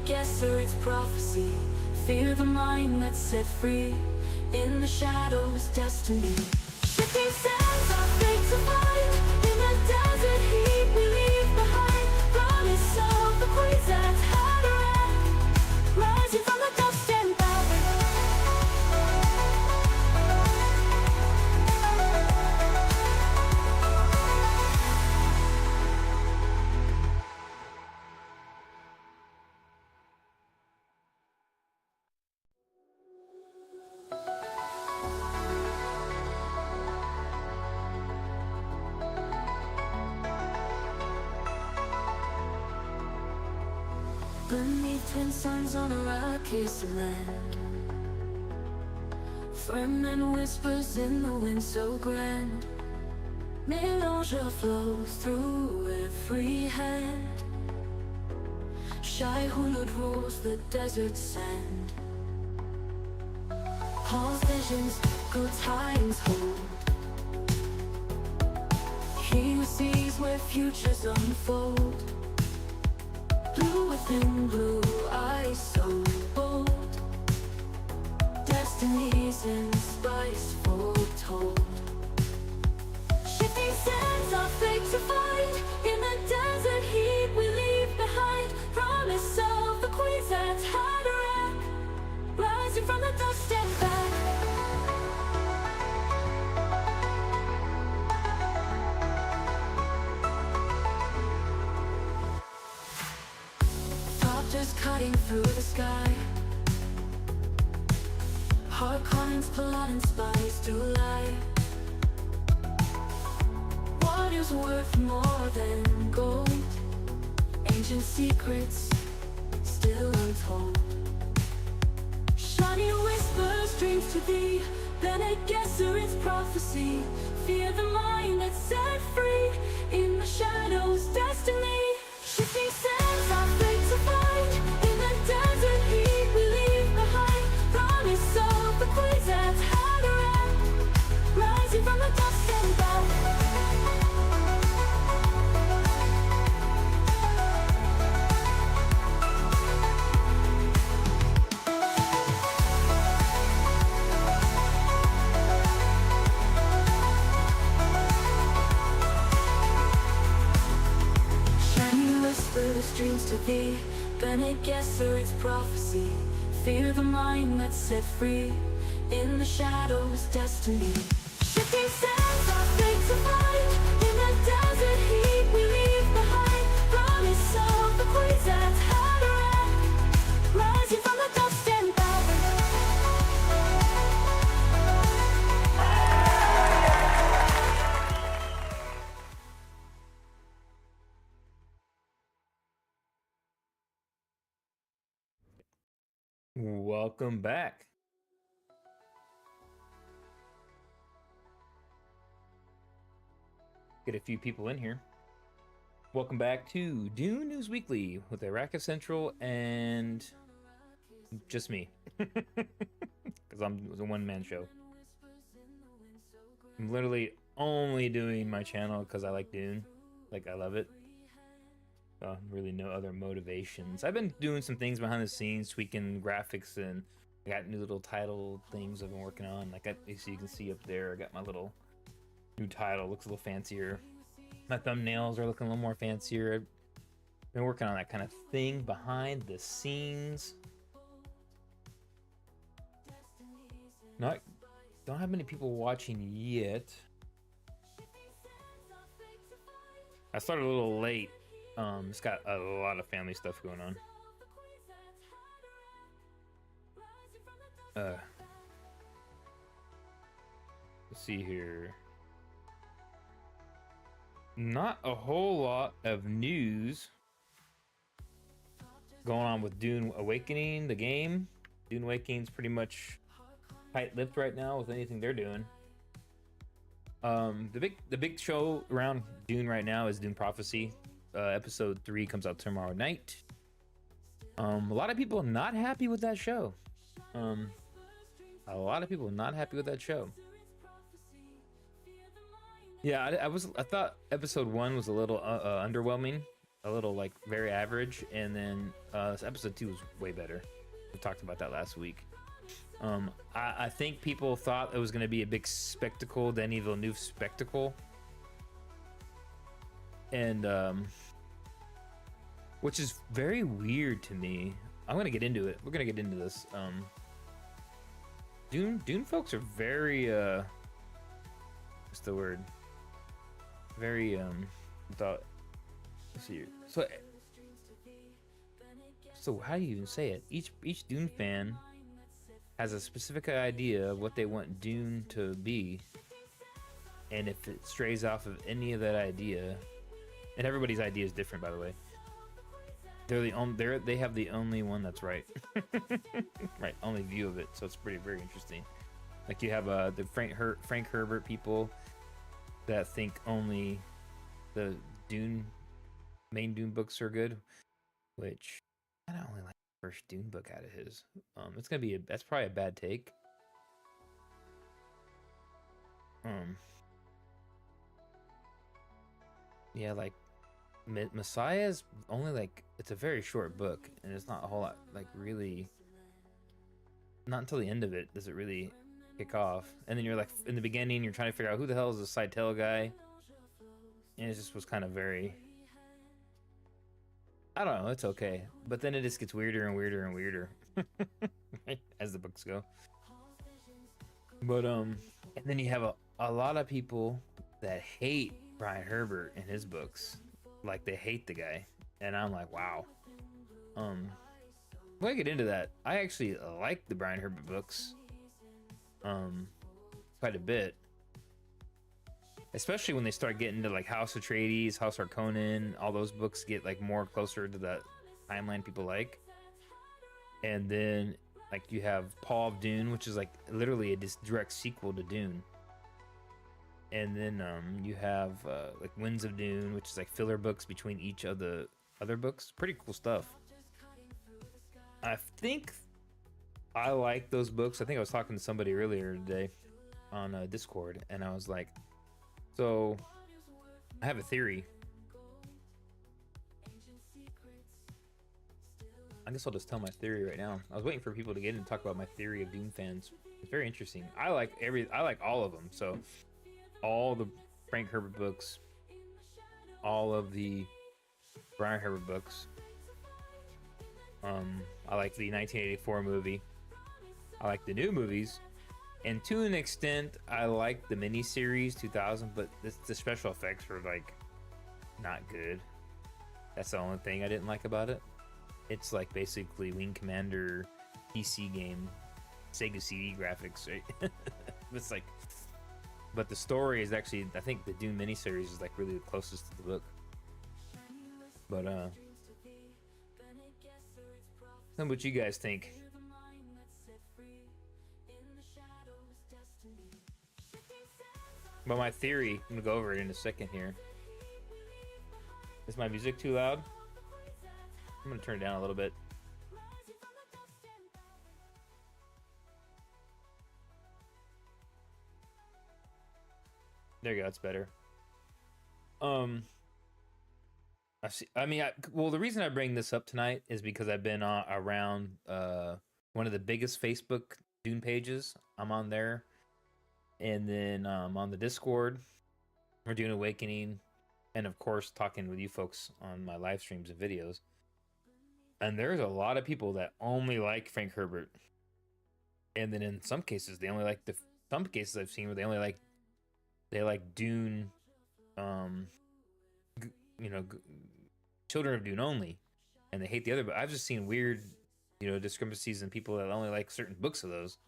guess or it's prophecy. Fear the mind that's set free. In the shadows, destiny. Shifting sands are fate to find. In the desert heat we leave behind. Promise of the queens that Hatterack, rising from the dust and back. Beneath twin suns on Arrakis land, firmament whispers in the wind so grand. Melange flows through every hand. Shy Hulud rules the desert sand. Paul's visions, good times hold. He who sees where futures unfold. Blue within blue eyes so bold. Destinies in spice foretold. Shifting sands are fate to find. In the desert heat we leave behind. Promise of the queens that Hatterack, rising from the dust and back. Just cutting through the sky. Hard climbs, plot and spice to lie. What is worth more than gold? Ancient secrets still untold. Shiny whispers, dreams to thee. Then a guesser, it's prophecy. Fear the mind that's set free. In the shadows, destiny. Shifting sands are fate to find. In the desert heat we leave behind. Promise of the queens that Hatterack, rising from the dust and back. Dreams to thee, Bene Gesserit, it's prophecy. Fear the mind that's set free. In the shadows, destiny. Shifting sands are fate to find. In the desert heat we leave behind. Promise of the queens that Hatterack, rising from the dust and back. Welcome back. Get a few people in here. Welcome back to Dune News Weekly with Arrakis Central and just me. Because it was a one-man show. I'm literally only doing my channel because I like Dune. Like, I love it. Really no other motivations. I've been doing some things behind the scenes, tweaking graphics, and I got new little title things I've been working on. Like, so you can see up there, I got my little new title. Looks a little fancier. My thumbnails are looking a little more fancier. I've been working on that kind of thing behind the scenes. Don't have many people watching yet. I started a little late. It's got a lot of family stuff going on. Let's see here. Not a whole lot of news going on with Dune Awakening, the game. Dune Awakening's pretty much tight-lipped right now with anything they're doing. The big show around Dune right now is Dune Prophecy. Episode 3 comes out tomorrow night. A lot of people not happy with that show. Yeah, I thought episode 1 was a little underwhelming. a little like very average, and then episode 2 was way better. We talked about that last week. I think people thought it was going to be a big spectacle, Denis Villeneuve spectacle, and which is very weird to me. I'm gonna get into it. We're gonna get into this. Dune folks are very what's the word? Very let's see here. So how do you even say it? Each Dune fan has a specific idea of what they want Dune to be, and if it strays off of any of that idea, and everybody's idea is different, by the way. They have the only one that's right, right? Only view of it, so it's very interesting. Like you have the Frank Herbert people that think only the main Dune books are good, which I don't only like the first Dune book out of his. It's gonna be that's probably a bad take. Yeah, like Messiah's only like it's a very short book, and it's not a whole lot like really. Not until the end of it does it really kick off, and then you're like in the beginning you're trying to figure out who the hell is the Seitel guy, and it just was kind of very. I don't know, it's okay, but then it just gets weirder and weirder and weirder as the books go. But and then you have a lot of people that hate Brian Herbert and his books. Like they hate the guy, and I'm like, wow. When I get into that, I actually like the Brian Herbert books quite a bit, especially when they start getting to like House Atreides, House Harkonnen. All those books get like more closer to that timeline people like. And then like you have Paul of Dune, which is like literally a direct sequel to Dune. And then you have like Winds of Dune, which is like filler books between each of the other books. Pretty cool stuff. I think I like those books. I think I was talking to somebody earlier today on Discord, and I was like, so I have a theory. I guess I'll just tell my theory right now. I was waiting for people to get in and talk about my theory of Dune fans. It's very interesting. I like all of them. So all the Frank Herbert books, all of the Brian Herbert books. I like the 1984 movie. I like the new movies, and to an extent, I like the miniseries 2000. But the special effects were like not good. That's the only thing I didn't like about it. It's like basically Wing Commander PC game, Sega CD graphics, right? It's like. But the story is actually, I think the Dune miniseries is like really the closest to the book. But tell me what you guys think. But my theory, I'm gonna go over it in a second here. Is my music too loud? I'm gonna turn it down a little bit. There you go, it's better. Well, the reason I bring this up tonight is because I've been around one of the biggest Facebook Dune pages. I'm on there, and then on the Discord for Dune Awakening, and of course talking with you folks on my live streams and videos. And there's a lot of people that only like Frank Herbert, and then in some cases they only like some cases I've seen where they only like Dune, Children of Dune only, and they hate the other. But I've just seen weird, discrepancies in people that only like certain books of those.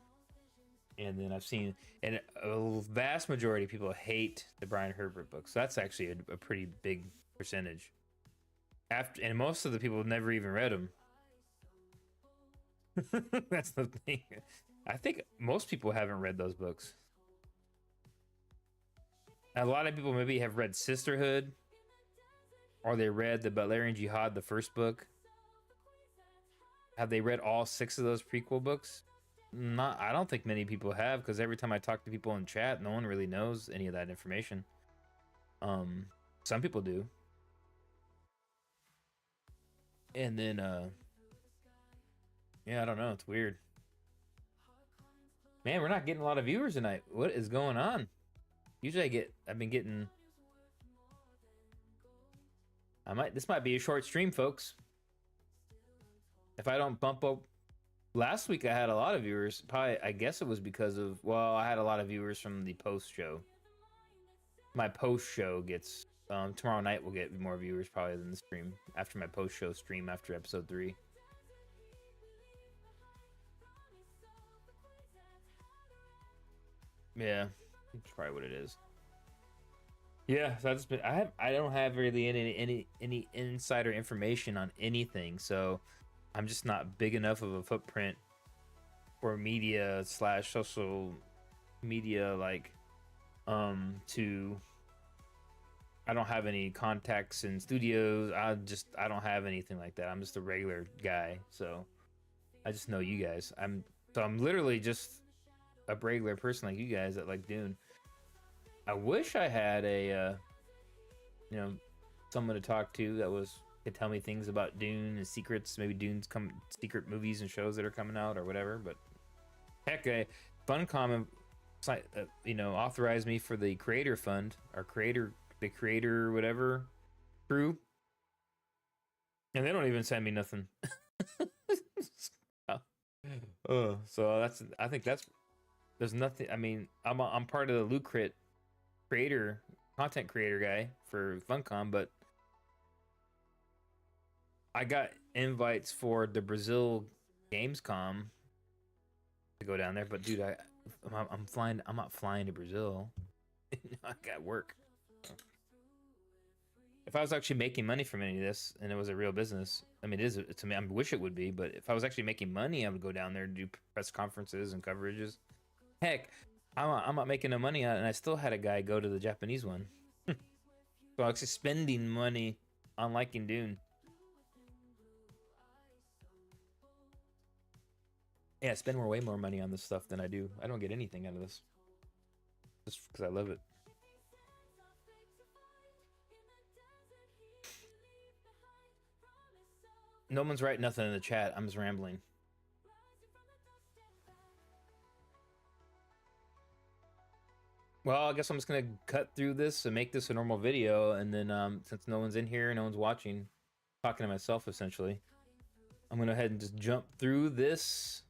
And then I've seen, and a vast majority of people hate the Brian Herbert books. So that's actually a pretty big percentage. And most of the people have never even read them. That's the thing. I think most people haven't read those books. A lot of people maybe have read Sisterhood, or they read the Butlerian Jihad, the first book. Have they read all 6 of those prequel books? I don't think many people have, because every time I talk to people in chat, no one really knows any of that information. Some people do. And then yeah, I don't know, it's weird. Man, we're not getting a lot of viewers tonight. What is going on? Usually I've been getting, this might be a short stream, folks. If I don't bump up, last week I had a lot of viewers. Probably, I guess it was because of, well, I had a lot of viewers from the post show. My post show gets, tomorrow night we'll get more viewers probably than the stream after my post show stream after episode 3. Yeah, that's probably what it is. Yeah, so I don't have really any insider information on anything, so I'm just not big enough of a footprint for media slash social media, like to, I don't have any contacts in studios. I don't have anything like that. I'm just a regular guy, so I just know you guys. I'm literally just a regular person like you guys that like Dune. I wish I had a you know, someone to talk to that could tell me things about Dune and secrets, maybe Dune's secret movies and shows that are coming out or whatever. But heck, Funcom, you know, authorized me for the creator fund, the creator whatever crew, and they don't even send me nothing. So I think there's nothing. I mean, I'm part of the Lucrit content creator guy for Funcom, but I got invites for the Brazil Gamescom to go down there, but dude, I'm flying. I'm not flying to Brazil. I got work. If I was actually making money from any of this and it was a real business, I mean, it is to me. I wish it would be, but if I was actually making money, I would go down there and do press conferences and coverages. Heck, I'm not making no money on it, and I still had a guy go to the Japanese one. So I'm actually spending money on liking Dune. Yeah, I spend way more money on this stuff than I do. I don't get anything out of this. Just because I love it. No one's writing nothing in the chat. I'm just rambling. Well, I guess I'm just gonna cut through this and make this a normal video, and then since no one's in here, no one's watching, talking to myself essentially, I'm gonna go ahead and just jump through this.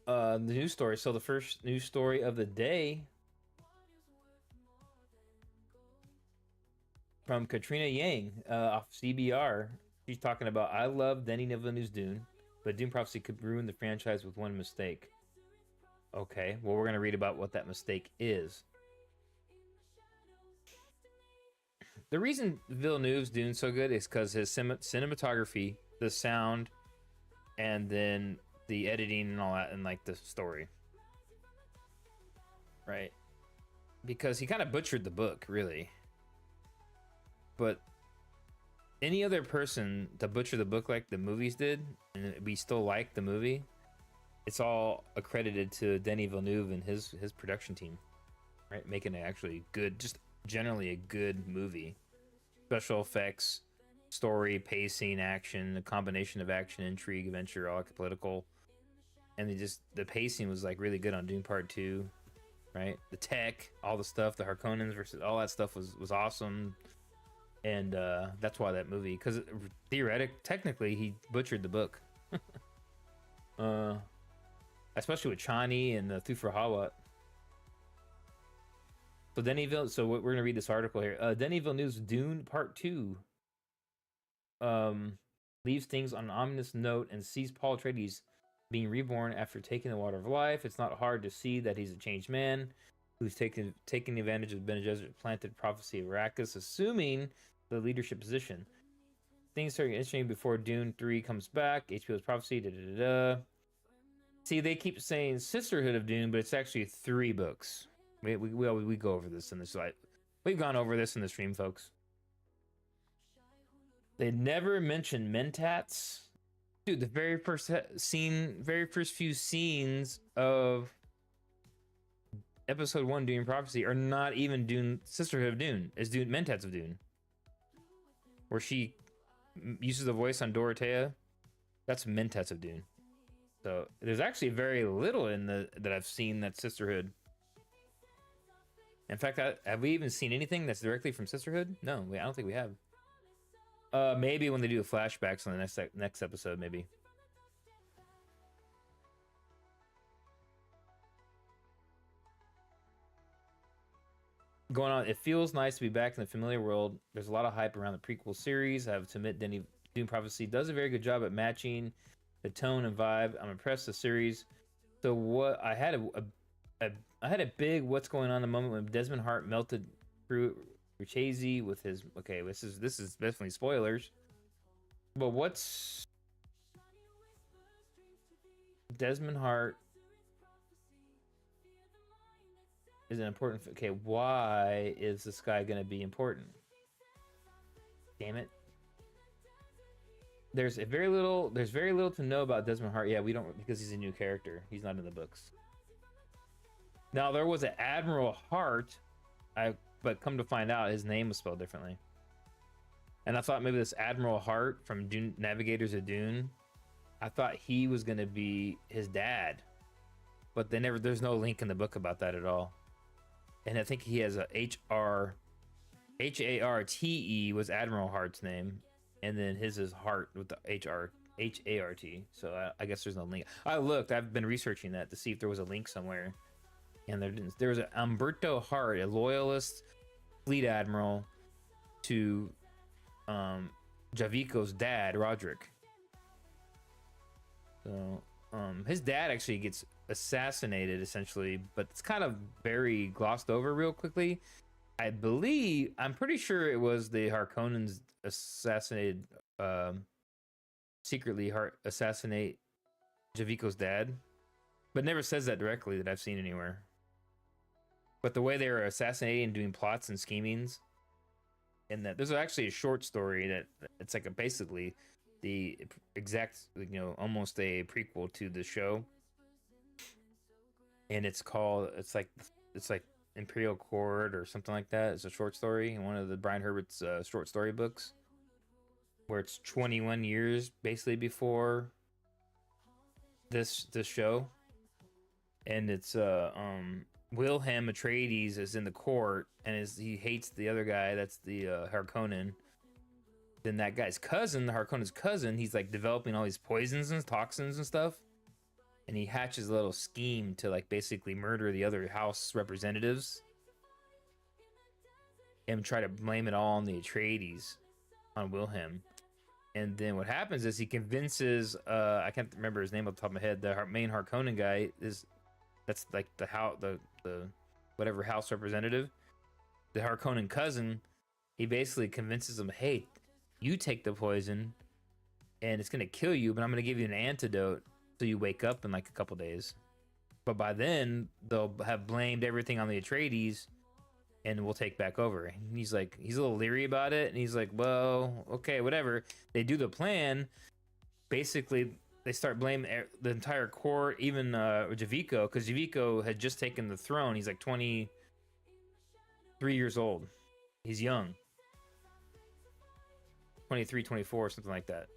The news story. So the first news story of the day from Katrina Yang off CBR. She's talking about, I love Denis Villeneuve's Dune, but Dune Prophecy could ruin the franchise with one mistake. Okay, well, we're going to read about what that mistake is. The reason Villeneuve's Dune's so good is because his cinematography, the sound, and then the editing and all that, and like the story. Right? Because he kind of butchered the book, really. But any other person to butcher the book like the movies did, and we still like the movie, it's all accredited to Denis Villeneuve and his production team, right? Making it actually good, just generally a good movie. Special effects, story, pacing, action, a combination of action, intrigue, adventure, all like political. And the pacing was like really good on Dune Part 2, right? The tech, all the stuff, the Harkonnens versus all that stuff was awesome. And that's why that movie, because technically he butchered the book. Especially with Chani and the Thufir Hawat. So we're gonna read this article here. Denis Villeneuve's Dune Part 2 leaves things on an ominous note and sees Paul Atreides being reborn after taking the water of life. It's not hard to see that he's a changed man who's taken advantage of the Bene Gesserit planted prophecy of Arrakis, assuming the leadership position. Things start interesting before Dune 3 comes back. HBO's prophecy. See, they keep saying Sisterhood of Dune, but it's actually 3 books. We go over this in the slide. We've gone over this in the stream, folks. They never mention Mentats. Dude, the very first few scenes of episode 1 Dune Prophecy are not even Dune Sisterhood of Dune. It's Dune Mentats of Dune. Where she uses the voice on Dorothea. That's Mentats of Dune. So there's actually very little in the that I've seen that's Sisterhood. In fact, have we even seen anything that's directly from Sisterhood? No, I don't think we have. Maybe when they do flashbacks on the next episode, maybe. Going on, it feels nice to be back in the familiar world. There's a lot of hype around the prequel series. I have to admit, Dune Prophecy does a very good job at matching the tone and vibe. I'm impressed with the series. So what I had I had a big what's going on the moment when Desmond Hart melted through Richese with his this is definitely spoilers. But what's Desmond Hart is an important. Okay, why is this guy gonna be important? Damn it. There's very little to know about Desmond Hart. Yeah, we don't, because he's a new character. He's not in the books. Now there was an Admiral Hart, but come to find out his name was spelled differently. And I thought maybe this Admiral Hart from Dune, Navigators of Dune, I thought he was gonna be his dad, but there's no link in the book about that at all. And I think he has a H-A-R-T-E was Admiral Hart's name, and then his is Hart with the H-A-R-T. So I guess there's no link. I've been researching that to see if there was a link somewhere, and there was an Umberto Hart, a loyalist fleet admiral to Javico's dad, Roderick. So his dad actually gets assassinated essentially, but it's kind of very glossed over real quickly. I'm pretty sure it was the Harkonnens secretly assassinate Javico's dad, but never says that directly that I've seen anywhere. But the way they were assassinating and doing plots and schemings, and that there's actually a short story that it's like basically the exact, almost a prequel to the show, and it's like Imperial Court or something like that. It's a short story in one of the Brian Herbert's short story books, where it's 21 years basically before this show, and it's Wilhelm Atreides is in the court, and he hates the other guy that's the Harkonnen. Then that guy's cousin, the Harkonnen's cousin, he's like developing all these poisons and toxins and stuff, and he hatches a little scheme to like basically murder the other house representatives and try to blame it all on the Atreides, on Wilhelm. And then what happens is he convinces I can't remember his name off the top of my head, the main Harkonnen guy that's like the whatever house representative, the Harkonnen cousin. He basically convinces him, hey, you take the poison and it's gonna kill you, but I'm gonna give you an antidote so you wake up in like a couple days. But by then they'll have blamed everything on the Atreides and we'll take back over. And he's a little leery about it, and he's like, well, okay, whatever. They do the plan. Basically they start blaming the entire court, even Javico, because Javico had just taken the throne. He's like 23 years old. He's young. 23, 24, something like that.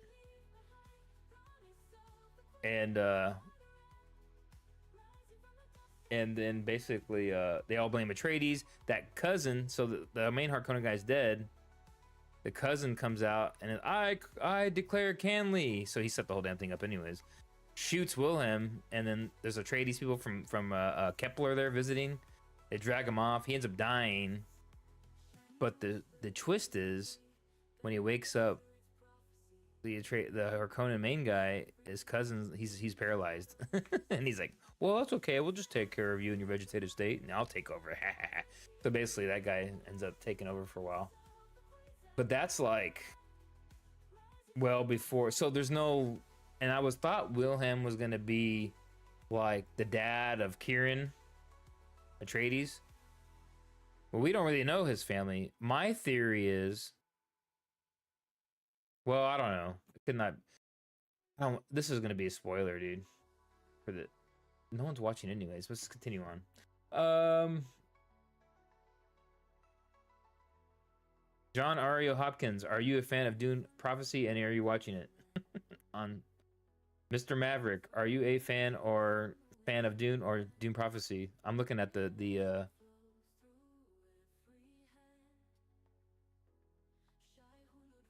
And then basically they all blame Atreides. That cousin, so the main Harkonnen guy's dead. The cousin comes out and I declare Canley. So he set the whole damn thing up anyways. Shoots Wilhelm, and then there's Atreides people from Kepler there visiting. They drag him off. He ends up dying. But the twist is, when he wakes up, the Harkonnen main guy, his cousin, he's paralyzed, and he's like, "Well, that's okay. We'll just take care of you in your vegetative state, and I'll take over." So basically, that guy ends up taking over for a while. But that's like well before. So there's no, and I thought Wilhelm was gonna be like the dad of Kieran Atreides. Well, we don't really know his family. My theory is, well, I don't know. It could not. This is gonna be a spoiler, dude. No one's watching anyways. Let's continue on. John Ario Hopkins, are you a fan of Dune Prophecy and are you watching it? On Mr. Maverick, are you a fan of Dune or Dune Prophecy? I'm looking at the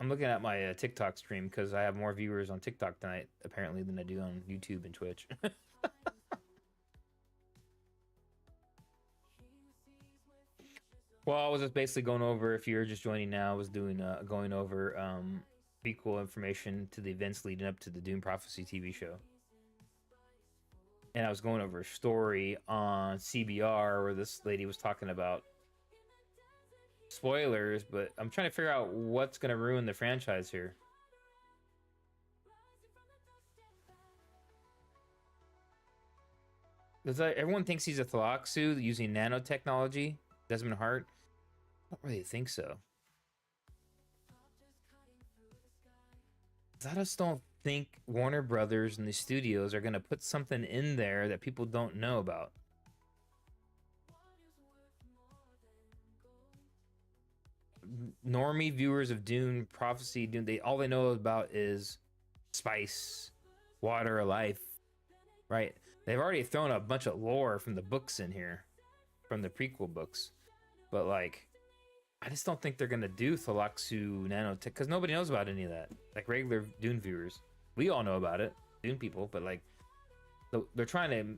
I'm looking at my TikTok stream because I have more viewers on TikTok tonight apparently than I do on YouTube and Twitch. Well, I was just basically going over, if you're just joining now, I was doing going over prequel information to the events leading up to the Dune Prophecy TV show. And I was going over a story on CBR where this lady was talking about spoilers, but I'm trying to figure out what's going to ruin the franchise here. Because everyone thinks he's a Thalaxu using nanotechnology, Desmond Hart. I don't really think so. I just don't think Warner Brothers and the studios are going to put something in there that people don't know about. Normie viewers of Dune Prophecy, Dune, all they know about is spice, water, life, right? They've already thrown a bunch of lore from the books in here, from the prequel books, but like, I just don't think they're gonna do Thalaxu nanotech because nobody knows about any of that. Like regular Dune viewers, we all know about it, Dune people, but like, they're trying to.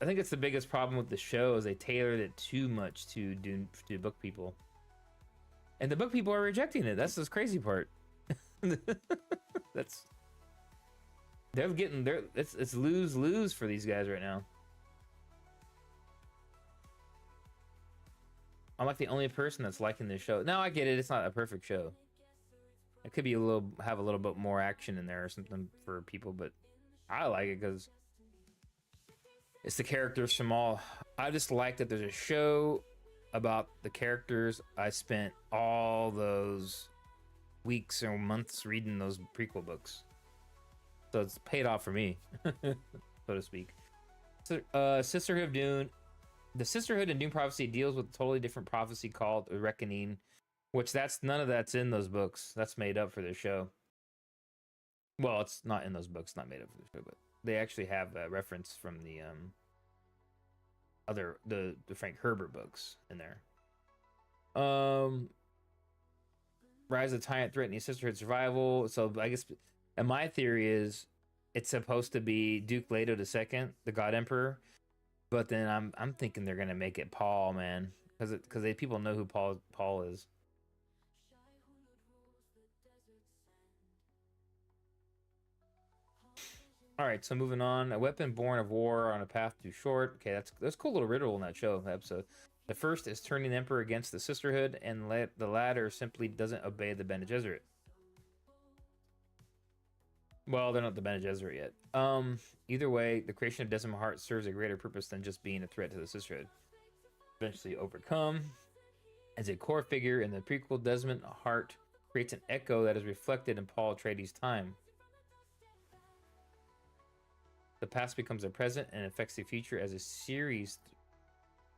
I think it's the biggest problem with the show is they tailored it too much to Dune to book people. And the book people are rejecting it. That's the crazy part. That's it's lose-lose for these guys right now. I'm like the only person that's liking this show. Now I get it, it's not a perfect show. It could be have a little bit more action in there or something for people, but I like it because it's the characters from all. I just like that there's a show about the characters I spent all those weeks or months reading those prequel books, so it's paid off for me, so to speak. So, Sisterhood of Dune. The Sisterhood in Dune Prophecy deals with a totally different prophecy called a Reckoning, which none of that's in those books. That's made up for the show. Well, it's not in those books, not made up for the show, but they actually have a reference from the the Frank Herbert books in there. Rise of the Tyrant threatening Sisterhood survival. So I guess, and my theory is it's supposed to be Duke Leto II, the God Emperor, but then I'm thinking they're gonna make it Paul, man, because people know who Paul is. All right, so moving on. A weapon born of war on a path too short. Okay, that's a cool little riddle in that episode. The first is turning the Emperor against the Sisterhood, and the latter simply doesn't obey the Bene Gesserit. Well, they're not the Bene Gesserit yet. Either way, the creation of Desmond Hart serves a greater purpose than just being a threat to the Sisterhood. Eventually overcome. As a core figure in the prequel, Desmond Hart creates an echo that is reflected in Paul Atreides' time. The past becomes a present and affects the future as a serious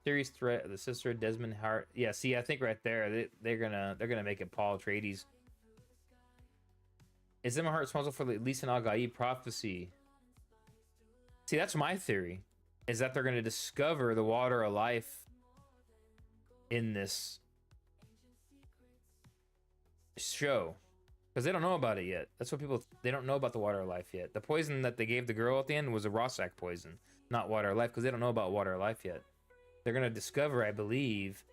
threat of the Sisterhood. Desmond Hart. Yeah, see, I think right there they're gonna make it Paul Atreides. Is Desmond Hart responsible for the Lisan al-Gaib prophecy? See, that's my theory. Is that they're gonna discover the water of life in this show. Because they don't know about it yet. That's what they don't know about the water of life yet. The poison that they gave the girl at the end was a Rossack poison, not water of life, because they don't know about water of life yet. They're going to discover, I believe,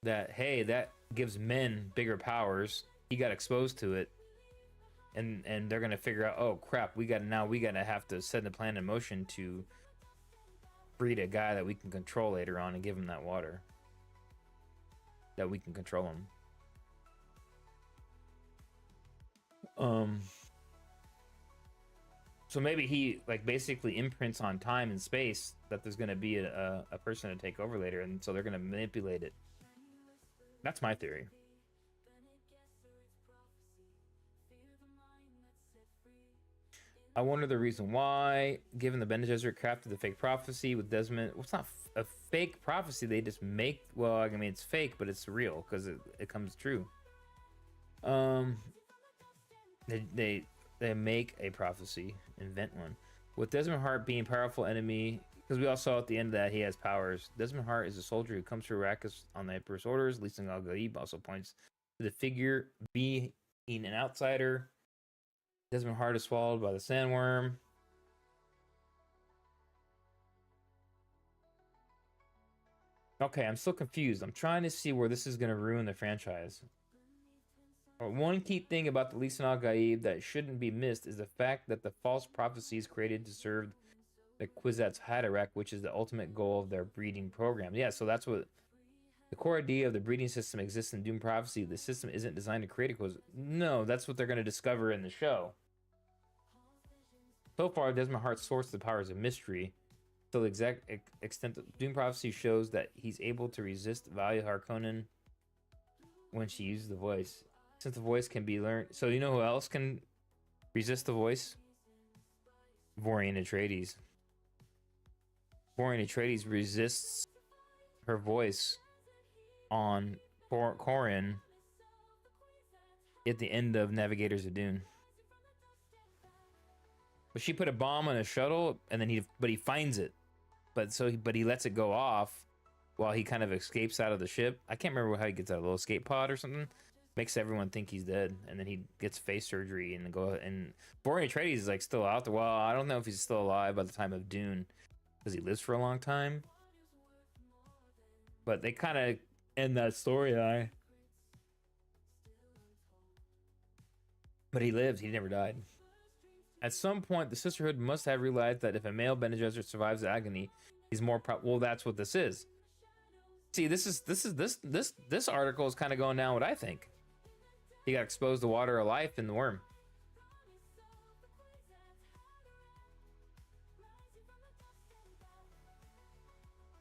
that, hey, that gives men bigger powers. He got exposed to it. And they're going to figure out, oh, crap, we got to have to set the plan in motion to breed a guy that we can control later on and give him that water. That we can control him. So maybe he basically imprints on time and space that there's going to be a person to take over later, and so they're going to manipulate it. That's my theory. I wonder the reason why, given the Bene Gesserit crafted the fake prophecy with Desmond. Well, it's not a fake prophecy. They just make, well, I mean, it's fake, but it's real because it comes true. They make a prophecy, invent one. With Desmond Hart being powerful enemy, because we all saw at the end of that he has powers. Desmond Hart is a soldier who comes to Arrakis on the Emperor's orders. Lee Al Gaib also points to the figure being an outsider. Desmond Hart is swallowed by the sandworm. Okay, I'm still confused. I'm trying to see where this is going to ruin the franchise. One key thing about the Lisan al-Gaib that shouldn't be missed is the fact that the false prophecies created to serve the Kwisatz Haderach, which is the ultimate goal of their breeding program. Yeah, so that's what the core idea of the breeding system exists in Dune Prophecy. The system isn't designed to create a Kwisatz. No, that's what they're going to discover in the show. So far, Desmond Hart's source of the power is a mystery. So the exact extent of Dune Prophecy shows that he's able to resist Valia Harkonnen when she uses the voice. Since the voice can be learned, so you know who else can resist the voice? Vorian Atreides. Vorian Atreides resists her voice on Corran at the end of Navigators of Dune. But she put a bomb on a shuttle, and then he finds it, but he lets it go off while he kind of escapes out of the ship. I can't remember how he gets out of the little escape pod or something. Makes everyone think he's dead, and then he gets face surgery and Vorian Atreides is like still out there. Well, I don't know if he's still alive by the time of Dune because he lives for a long time, but they kind of end that storyline. But he lived. He never died. At some point, the Sisterhood must have realized that if a male Bene Gesserit survives the agony, he's more well, that's what this is. See, this article is kind of going down what I think. He got exposed to water of life in the worm.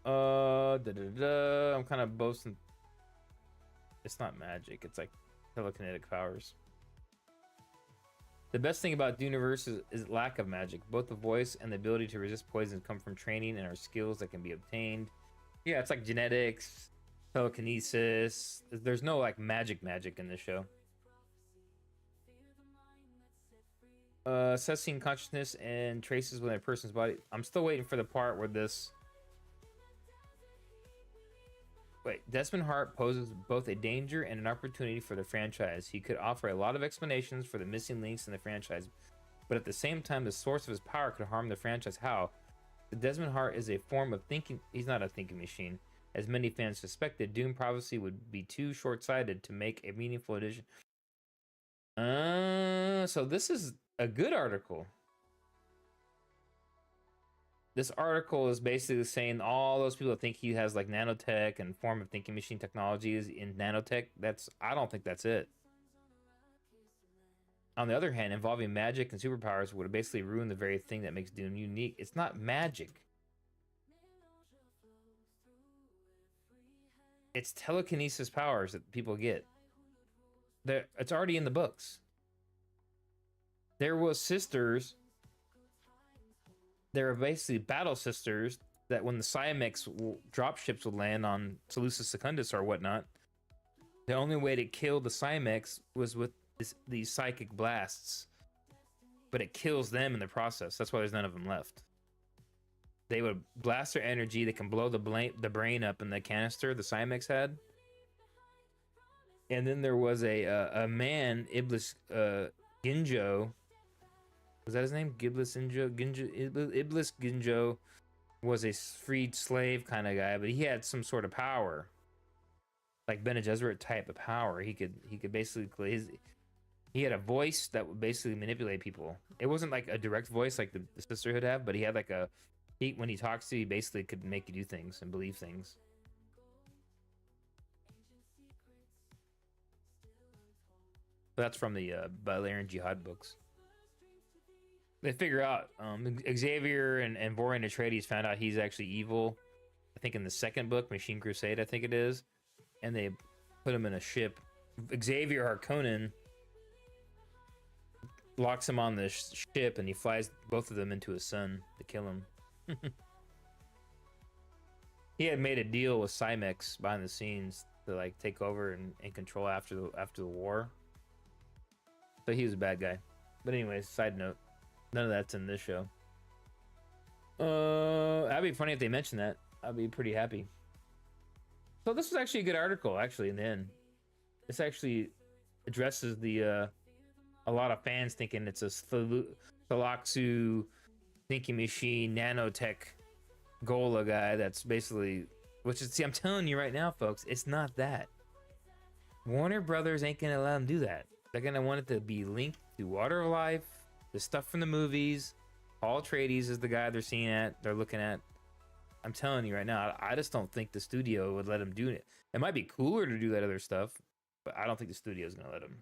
I'm kind of boasting. It's not magic. It's like telekinetic powers. The best thing about Duneverse is lack of magic. Both the voice and the ability to resist poison come from training and are skills that can be obtained. Yeah, it's like genetics, telekinesis. There's no like magic in this show. Assessing consciousness and traces within a person's body. I'm still waiting for the part where this... Wait, Desmond Hart poses both a danger and an opportunity for the franchise. He could offer a lot of explanations for the missing links in the franchise, but at the same time, the source of his power could harm the franchise. How? Desmond Hart is a form of thinking. He's not a thinking machine. As many fans suspected, Dune Prophecy would be too short-sighted to make a meaningful addition. So this is a good article. This article is basically saying all those people that think he has like nanotech and form of thinking machine technologies in nanotech. I don't think that's it. On the other hand, involving magic and superpowers would basically ruin the very thing that makes Dune unique. It's not magic. It's telekinesis powers that people get. It's already in the books. There was sisters. There are basically battle sisters that when the Siamex dropships would land on Seleucus Secundus or whatnot, the only way to kill the Siamex was with these psychic blasts. But it kills them in the process. That's why there's none of them left. They would blast their energy. They can blow the brain up in the canister the Siamex had. And then there was a man, Iblis Ginjo. Was that his name? Iblis Ginjo was a freed slave kind of guy, but he had some sort of power, like Bene Gesserit type of power. He could basically he had a voice that would basically manipulate people. It wasn't like a direct voice like the Sisterhood have, but he had like when he talks to you, he basically could make you do things and believe things. But that's from the Balerian Jihad books. They figure out Xavier and Vorian Atreides found out he's actually evil. I think in the second book, Machine Crusade, I think it is, and they put him in a ship. Xavier Harkonnen locks him on the ship, and he flies both of them into his sun to kill him. He had made a deal with Cymex behind the scenes to like take over and control after the war. So he was a bad guy. But anyways, side note, none of that's in this show. That'd be funny if they mentioned that. I'd be pretty happy. So this was actually a good article, actually, in the end. This actually addresses the a lot of fans thinking it's a Thalaxu thinking machine nanotech Gola guy that's basically, which is, see, I'm telling you right now, folks, it's not that. Warner Brothers ain't gonna let them do that. They're gonna want it to be linked to Water of Life, the stuff from the movies. Paul Atreides is the guy they're looking at. I'm telling you right now, I just don't think the studio would let him do it. It might be cooler to do that other stuff, but I don't think the studio is gonna let him.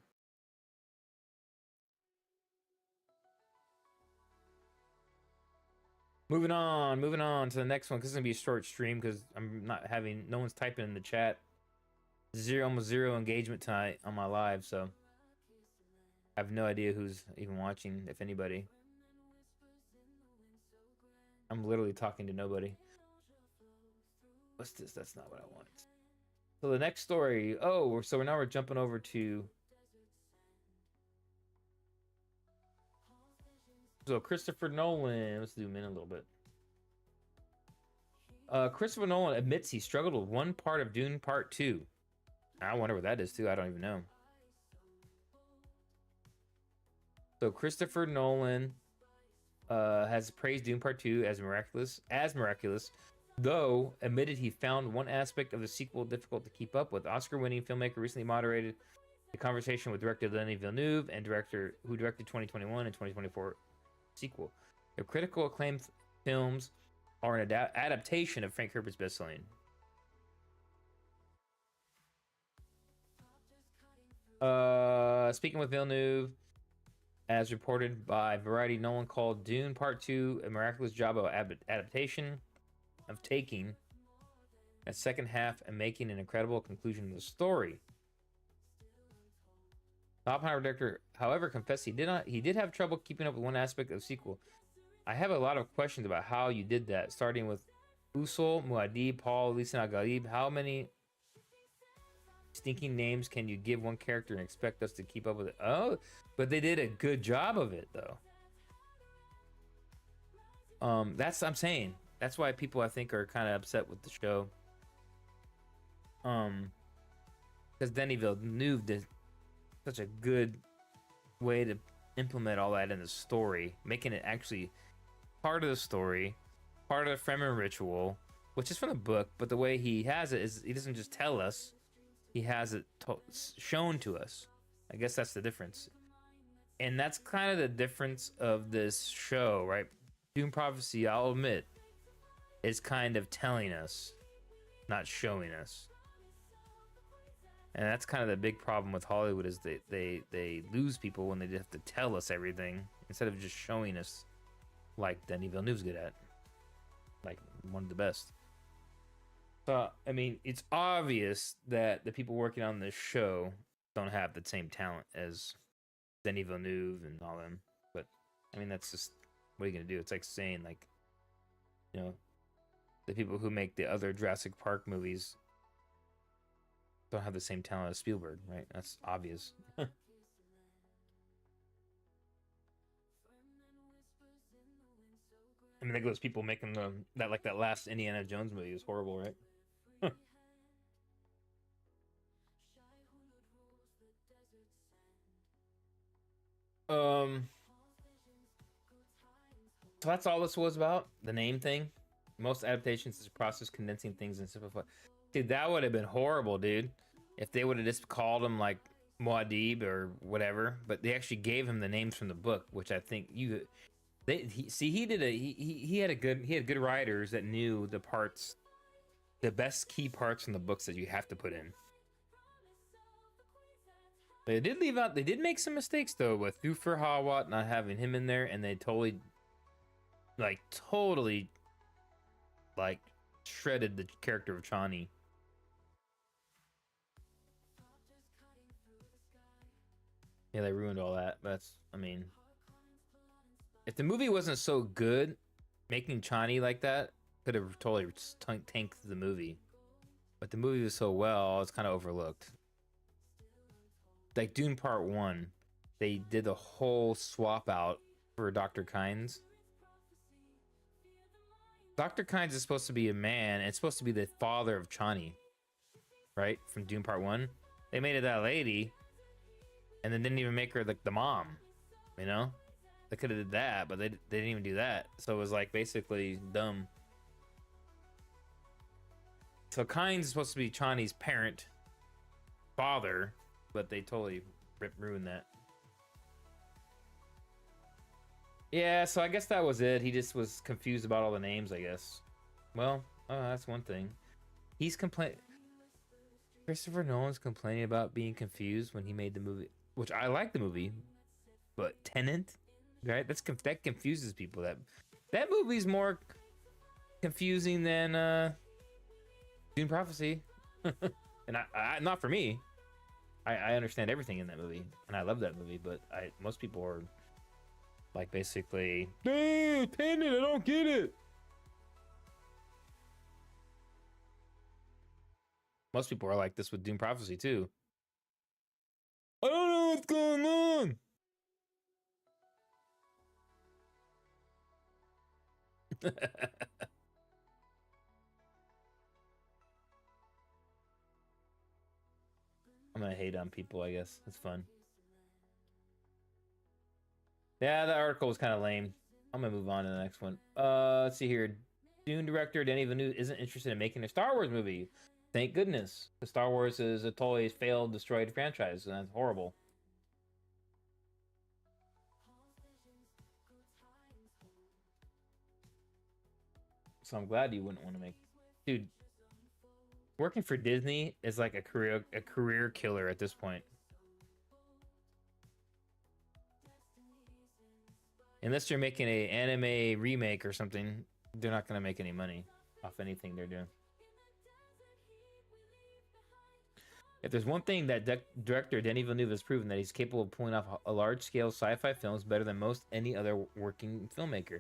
Moving on to the next one, because it's gonna be a short stream because I'm not having, no one's typing in the chat. Almost zero engagement tonight on my live, so I have no idea who's even watching, if anybody. I'm literally talking to nobody. What's this? That's not what I want. So the next story. Oh, so now we're jumping over to. So Christopher Nolan. Let's zoom in a little bit. Christopher Nolan admits he struggled with one part of Dune Part 2. I wonder what that is too. I don't even know. So Christopher Nolan has praised Dune Part 2 as miraculous, though admitted he found one aspect of the sequel difficult to keep up with. Oscar-winning filmmaker recently moderated a conversation with director Denis Villeneuve and director who directed 2021 and 2024 sequel. The critical acclaimed films are an adaptation of Frank Herbert's bestselling. Speaking with Villeneuve, as reported by Variety, Nolan called Dune Part 2 a miraculous job of adaptation, of taking a second half and making an incredible conclusion to the story. The Oppenheimer director, however, confessed he did have trouble keeping up with one aspect of the sequel. I have a lot of questions about how you did that, starting with Usul, Muad'Dib, Paul, Lisa Al-Ghalib. How many stinking names can you give one character and expect us to keep up with it? Oh, but they did a good job of it, though. That's I'm saying. That's why people, I think, are kind of upset with the show. Because Denis Villeneuve did such a good way to implement all that in the story, making it actually part of the story, part of the Fremen ritual, which is from the book, but the way he has it is he doesn't just tell us, he has it shown to us. I guess that's the difference. And that's kind of the difference of this show, right? Dune Prophecy, I'll admit, is kind of telling us, not showing us. And that's kind of the big problem with Hollywood, is they lose people when they have to tell us everything instead of just showing us, like Denis Villeneuve's good at, like one of the best. So I mean, it's obvious that the people working on this show don't have the same talent as Denis Villeneuve and all them. But I mean, that's just, what are you gonna do? It's like saying, like, you know, the people who make the other Jurassic Park movies don't have the same talent as Spielberg, right? That's obvious. I mean, like those people making that last Indiana Jones movie was horrible, right? So that's all this was about, the name thing. Most adaptations is a process condensing things and simplify. Dude, that would have been horrible, dude, if they would have just called him like Muad'Dib or whatever. But they actually gave him the names from the book, which I think he had good writers that knew the parts, the best key parts from the books that you have to put in. They did leave out, they did make some mistakes though with Thufir Hawat not having him in there, and they totally shredded the character of Chani. Yeah, they ruined all that. That's, I mean, if the movie wasn't so good, making Chani like that could have totally tanked the movie, but the movie was so well, it's kind of overlooked. Like Dune Part 1, they did the whole swap out for Dr. Kynes. Dr. Kynes is supposed to be a man, and it's supposed to be the father of Chani, right? From Dune Part 1. They made it that lady, and then didn't even make her like the mom, you know? They could have did that, but they didn't even do that. So it was like basically dumb. So Kynes is supposed to be Chani's parent, father, but they totally ruined that. Yeah, so I guess that was it. He just was confused about all the names, I guess. Well, that's one thing. He's Christopher Nolan's complaining about being confused when he made the movie, which I like the movie, but Tenet, right? That confuses people. That movie's more confusing than Dune Prophecy, and I not for me. I understand everything in that movie, and I love that movie, but most people are like basically, hey, Tenet, I don't get it. Most people are like this with Dune Prophecy too. I don't know what's going on. I'm gonna hate on people, I guess. It's fun. Yeah, the article was kind of lame. I'm gonna move on to the next one. Let's see here. Dune director Denis Villeneuve isn't interested in making a Star Wars movie. Thank goodness. The Star Wars is a totally failed, destroyed franchise, and that's horrible. So I'm glad you wouldn't want to make, dude. Working for Disney is like a career killer at this point. Unless you're making a anime remake or something, they're not gonna make any money off anything they're doing. If there's one thing that director Denis Villeneuve has proven, that he's capable of pulling off a large-scale sci-fi films better than most any other working filmmaker.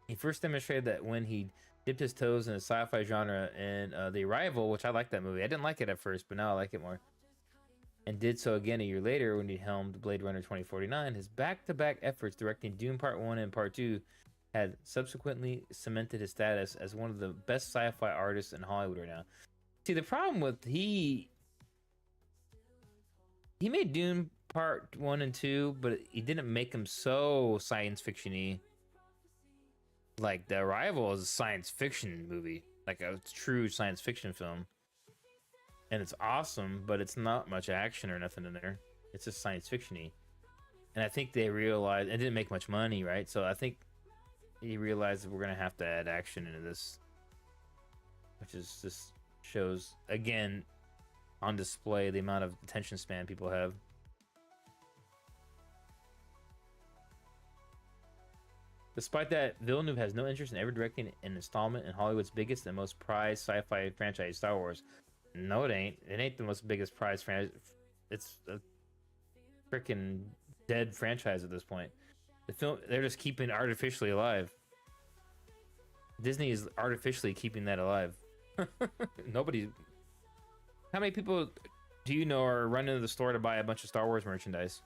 He first demonstrated that when he dipped his toes in the sci-fi genre in The Arrival, which I like that movie. I didn't like it at first, but now I like it more. And did so again a year later when he helmed Blade Runner 2049. His back-to-back efforts directing Dune Part 1 and Part 2 had subsequently cemented his status as one of the best sci-fi artists in Hollywood right now. See, the problem with he made Dune Part 1 and 2, but he didn't make them so science fiction-y. Like, The Arrival is a science fiction movie, like a true science fiction film. And it's awesome, but it's not much action or nothing in there. It's just science fiction-y. And I think they realized it didn't make much money, right? So I think he realized that we're gonna have to add action into this, which is just shows again on display the amount of attention span people have. Despite that, Villeneuve has no interest in ever directing an installment in Hollywood's biggest and most prized sci-fi franchise, Star Wars. No, it ain't. It ain't the most biggest prize franchise. It's a freaking dead franchise at this point. The film, they're just keeping it artificially alive. Disney is artificially keeping that alive. Nobody. How many people do you know are running to the store to buy a bunch of Star Wars merchandise?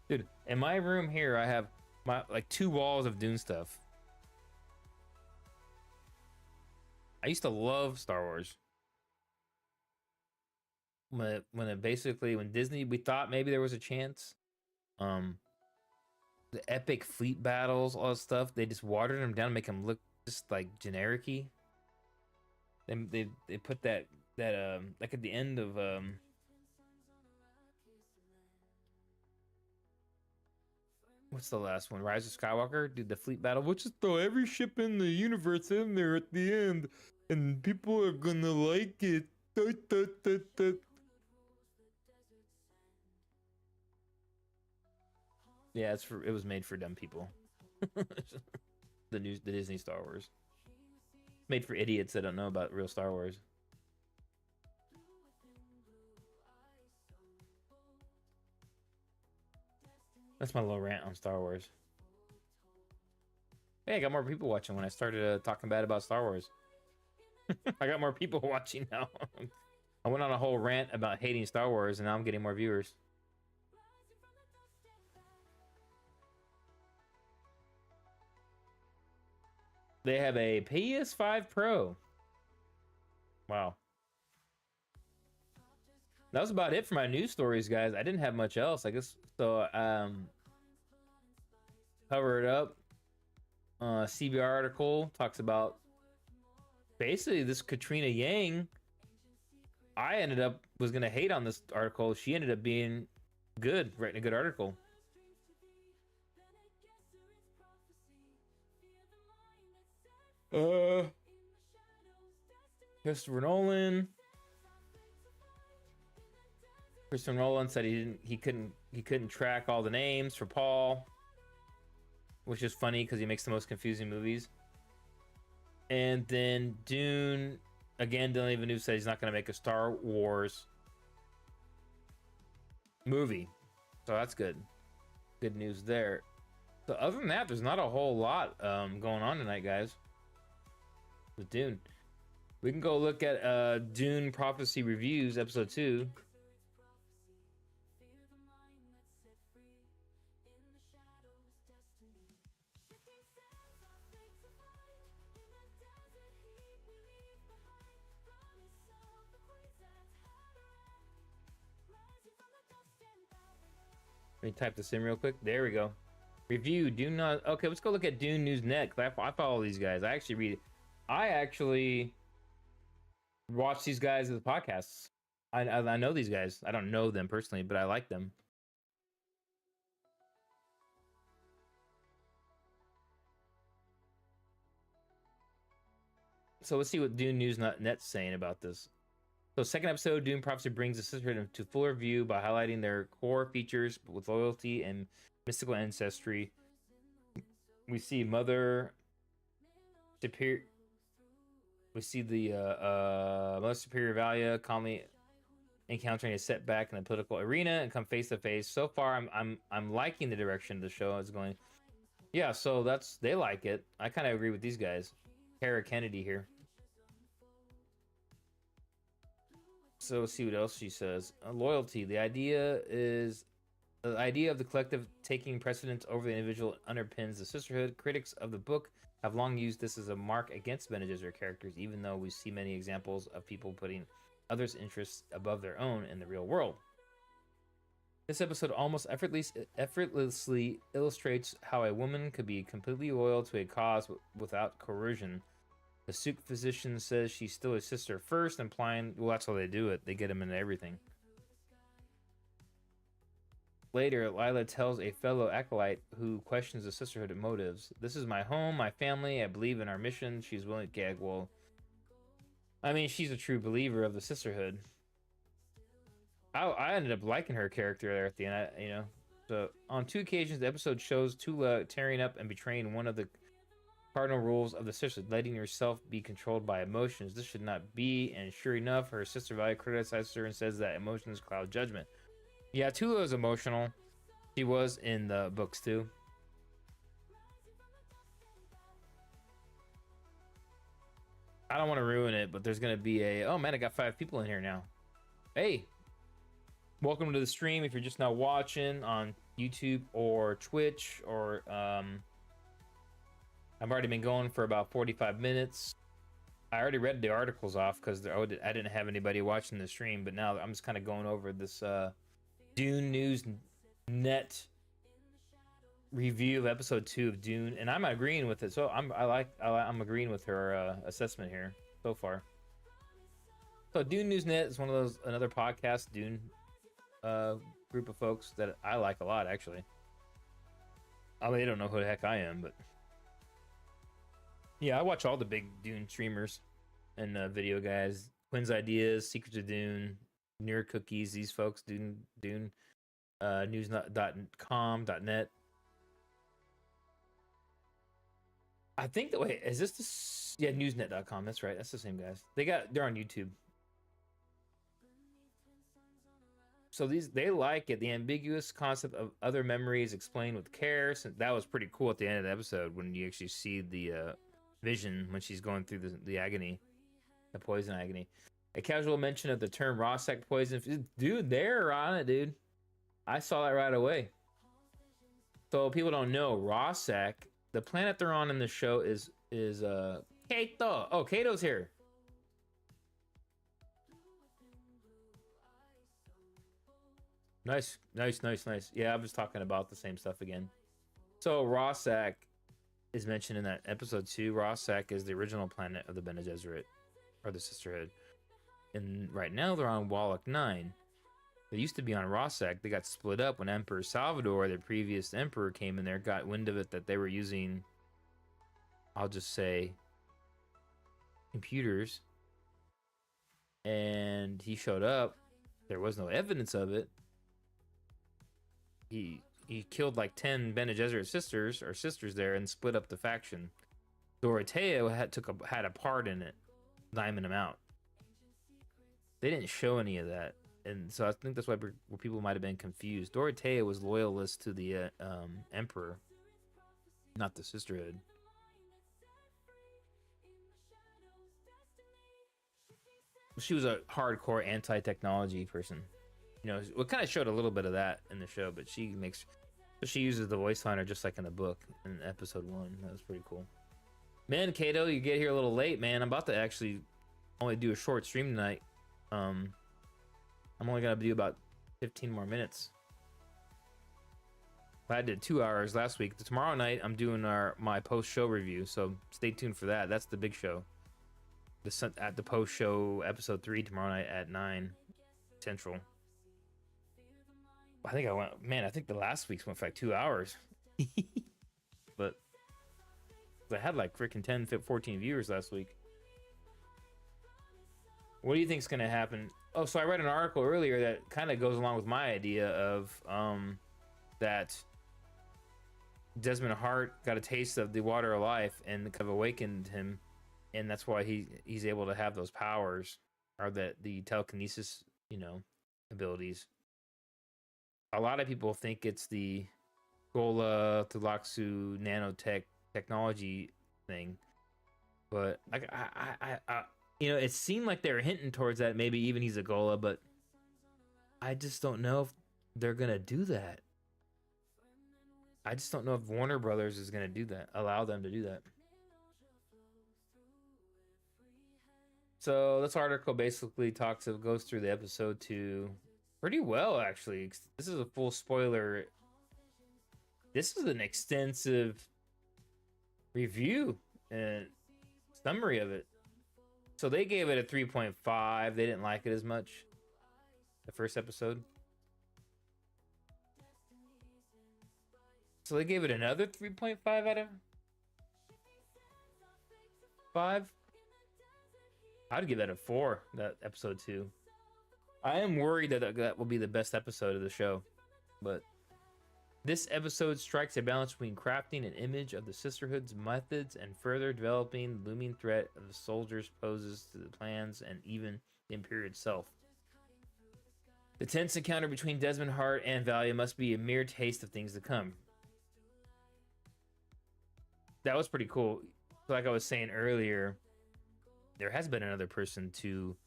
Dude, in my room here, I have my like 2 walls of Dune stuff. I used to love Star Wars. When Disney, we thought maybe there was a chance. The epic fleet battles, all that stuff, they just watered them down, make them look just like generic-y. They put that like at the end of what's the last one? Rise of Skywalker? Dude, the fleet battle. We'll just throw every ship in the universe in there at the end, and people are gonna like it. Yeah, it was made for dumb people. The Disney Star Wars. Made for idiots that don't know about real Star Wars. That's my little rant on Star Wars. Hey, I got more people watching when I started talking bad about Star Wars. I got more people watching now. I went on a whole rant about hating Star Wars, and now I'm getting more viewers. They have a PS5 Pro. Wow. That was about it for my news stories, guys. I didn't have much else, I guess. So, cover it up. CBR article talks about basically this Katrina Yang. I ended up was gonna hate on this article. She ended up being good, writing a good article. Christopher Nolan. Christopher Nolan said he couldn't track all the names for Paul, which is funny because he makes the most confusing movies. And then Dune, again, Dylan Villeneuve said he's not going to make a Star Wars movie, so that's good. Good news there. So other than that, there's not a whole lot going on tonight, guys. With Dune, we can go look at Dune Prophecy Reviews, episode 2. Let me type this in real quick. There we go. Review Dune. Okay, let's go look at Dune News Net. I follow these guys. I actually read it. I actually watch these guys as podcasts. I know these guys. I don't know them personally, but I like them. So let's see what Dune News Net's saying about this. So second episode, Dune Prophecy brings the Sisterhood into fuller view by highlighting their core features with loyalty and mystical ancestry. We see Mother Superior. We see the Mother Superior Valia calmly encountering a setback in the political arena and come face to face. So far, I'm liking the direction the show is going. Yeah, so they like it. I kind of agree with these guys. Kara Kennedy here. So let's see what else she says. Loyalty. The idea of the collective taking precedence over the individual underpins the sisterhood. Critics of the book have long used this as a mark against Bene Gesserit characters, even though we see many examples of people putting others' interests above their own in the real world. This episode almost effortlessly illustrates how a woman could be completely loyal to a cause without coercion. The Suk physician says she's still a sister first, implying, well, that's how they do it. They get them into everything. Later, Lila tells a fellow acolyte who questions the sisterhood motives. This is my home, my family. I believe in our mission. She's willing to gag. Well, I mean, she's a true believer of the sisterhood. I ended up liking her character there at the end, So on 2 occasions, the episode shows Tula tearing up and betraying one of the cardinal rules of the sisterhood, letting yourself be controlled by emotions. This should not be, and sure enough, her sister Valia criticizes her and says that emotions cloud judgment. Yeah, Tula is emotional. She was in the books too. I don't want to ruin it, but there's gonna be oh man, I got 5 people in here now. Hey, welcome to the stream. If you're just now watching on YouTube or Twitch or I've already been going for about 45 minutes. I already read the articles off because I didn't have anybody watching the stream, but now I'm just kind of going over this Dune News Net review of episode 2 of Dune, and I'm agreeing with it. So I'm agreeing with her assessment here so far. So Dune News Net is another podcast Dune group of folks that I like a lot, actually. I mean, they don't know who the heck I am, but yeah, I watch all the big Dune streamers and video guys. Quinn's Ideas, Secrets of Dune, Nerd Cookies, these folks, Dune news.com.net. I think that way is this yeah, newsnet.com. That's right. That's the same guys. They're on YouTube. So they like it. The ambiguous concept of other memories explained with care. So that was pretty cool at the end of the episode when you actually see the vision when she's going through the agony, the poison agony. A casual mention of the term Rossack poison. Dude, they're on it, dude. I saw that right away. So people don't know, Rossack, the planet they're on in the show is Kato. Oh, Kato's here. Nice. Yeah, I was talking about the same stuff again. So Rossack is mentioned in that episode 2. Rossack is the original planet of the Bene Gesserit, or the Sisterhood. And right now they're on Wallach 9. They used to be on Rossack. They got split up when Emperor Salvador, their previous emperor, came in there, got wind of it that they were using, I'll just say, computers. And he showed up. There was no evidence of it. He killed like 10 Bene Gesserit sisters there and split up the faction. Dorothea had a part in it, diming him out. They didn't show any of that, and so I think that's why people might have been confused. Dorothea was loyalist to the emperor, not the Sisterhood. She was a hardcore anti-technology person. You know, we kind of showed a little bit of that in the show, but she uses the voice liner just like in the book in episode 1. That was pretty cool. Man, Kato, you get here a little late, man. I'm about to actually only do a short stream tonight. I'm only gonna do about 15 more minutes. I did 2 hours last week. Tomorrow night I'm doing my post-show review, so stay tuned for that. That's the big show. At the post-show episode 3 tomorrow night at 9 Central. I think the last week's went for like 2 hours. But I had like freaking 10, 14 viewers last week. What do you think's gonna happen? Oh, so I read an article earlier that kind of goes along with my idea of that Desmond Hart got a taste of the water of life and kind of awakened him, and that's why he's able to have those powers, or the telekinesis, abilities. A lot of people think it's the Gola Tulaxu nanotech technology thing, but I it seemed like they were hinting towards that. Maybe even he's a Gola, but I just don't know if they're gonna do that. I just don't know if Warner Brothers is gonna do that, allow them to do that. So this article basically goes through the episode 2 pretty well, actually. This is a full spoiler. This is an extensive review and summary of it. So they gave it a 3.5. They didn't like it as much, the first episode. So they gave it another 3.5 out of 5. I'd give that a 4, that episode 2. I am worried that will be the best episode of the show, but this episode strikes a balance between crafting an image of the Sisterhood's methods and further developing the looming threat of the soldiers' poses to the plans and even the Imperium itself. The tense encounter between Desmond Hart and Valia must be a mere taste of things to come. That was pretty cool. Like I was saying earlier, there has been another person to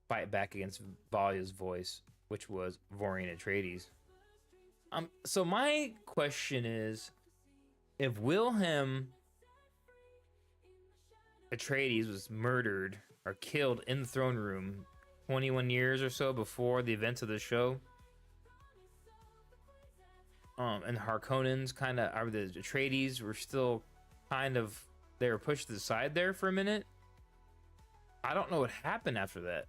fight back against Valia's voice, which was Vorian Atreides. So my question is, if Wilhelm Atreides was murdered or killed in the throne room 21 years or so before the events of the show, and the Harkonnens the Atreides were still they were pushed to the side there for a minute. I don't know what happened after that.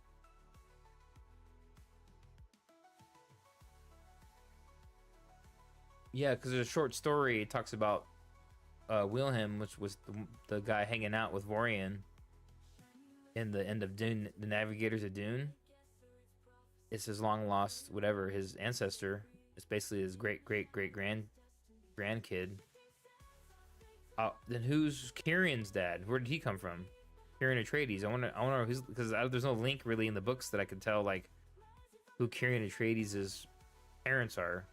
Yeah, because there's a short story. It talks about Wilhelm, which was the guy hanging out with Vorian in the end of Dune, the Navigators of Dune. It's his long lost, whatever, his ancestor. It's basically his great grandkid. Then who's Kieran's dad? Where did he come from? Kieran Atreides. I wonder who's, because there's no link really in the books that I could tell, like who Tyrion Atreides' parents are.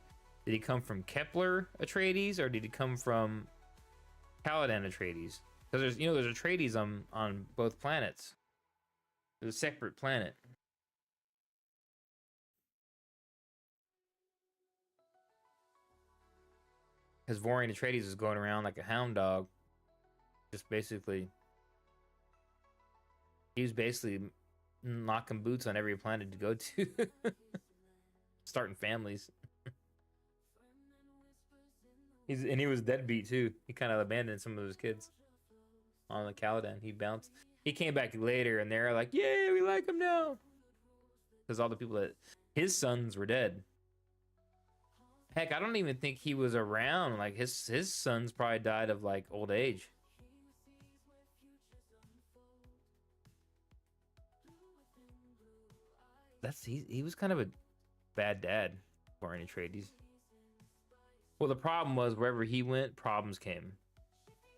Did he come from Kepler Atreides, or did he come from Caladan Atreides? Because there's Atreides on both planets. There's a separate planet. Because Varian Atreides is going around like a hound dog, just basically. He was basically knocking boots on every planet to go to, starting families. He was deadbeat too. He kind of abandoned some of his kids on the Caladan. He bounced. He came back later, and they're like, "Yeah, we like him now," because all the people that his sons were dead. Heck, I don't even think he was around. Like his sons probably died of like old age. He was kind of a bad dad for any Atreides. Well, the problem was wherever he went, problems came.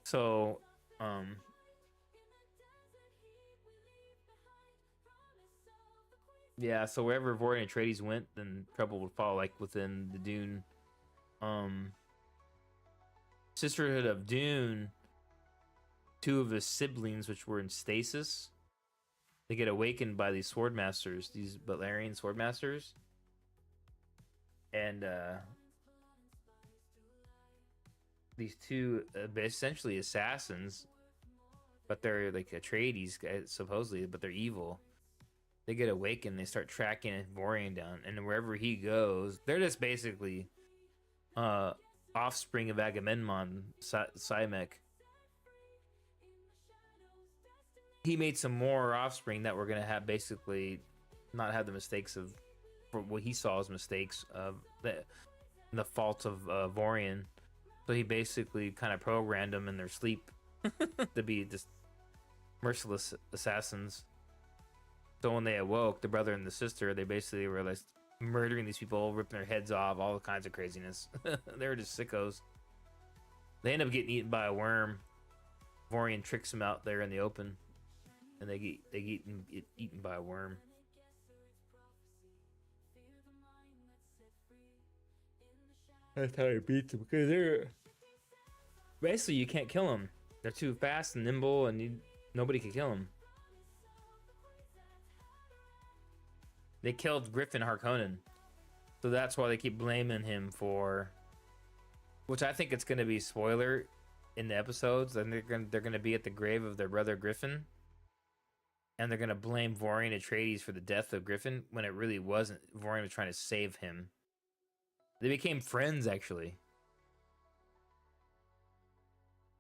So, yeah. So wherever Varian Atreides went, then trouble would follow. Like within the Dune, Sisterhood of Dune, two of his siblings, which were in stasis, they get awakened by these sword masters, these Balerian sword masters, and these two essentially assassins, but they're like Atreides supposedly, but they're evil. They get awakened, they start tracking Vorian down, and wherever he goes, they're just basically offspring of Agamemnon, Simek. He made some more offspring that were gonna have basically not have the mistakes of for what he saw as mistakes of the faults of Vorian. So he basically kind of programmed them in their sleep to be just merciless assassins. So when they awoke, the brother and the sister, they basically were like murdering these people, ripping their heads off, all kinds of craziness. They were just sickos. They end up getting eaten by a worm. Vorian tricks them out there in the open, and they get eaten by a worm. That's how he beats them, because they're basically you can't kill them. They're too fast and nimble, and nobody can kill them. They killed Griffin Harkonnen, so that's why they keep blaming him for. Which I think it's going to be spoiler in the episodes, and they're gonna be at the grave of their brother Griffin, and they're gonna blame Varian Atreides for the death of Griffin when it really wasn't. Varian was trying to save him. They became friends actually,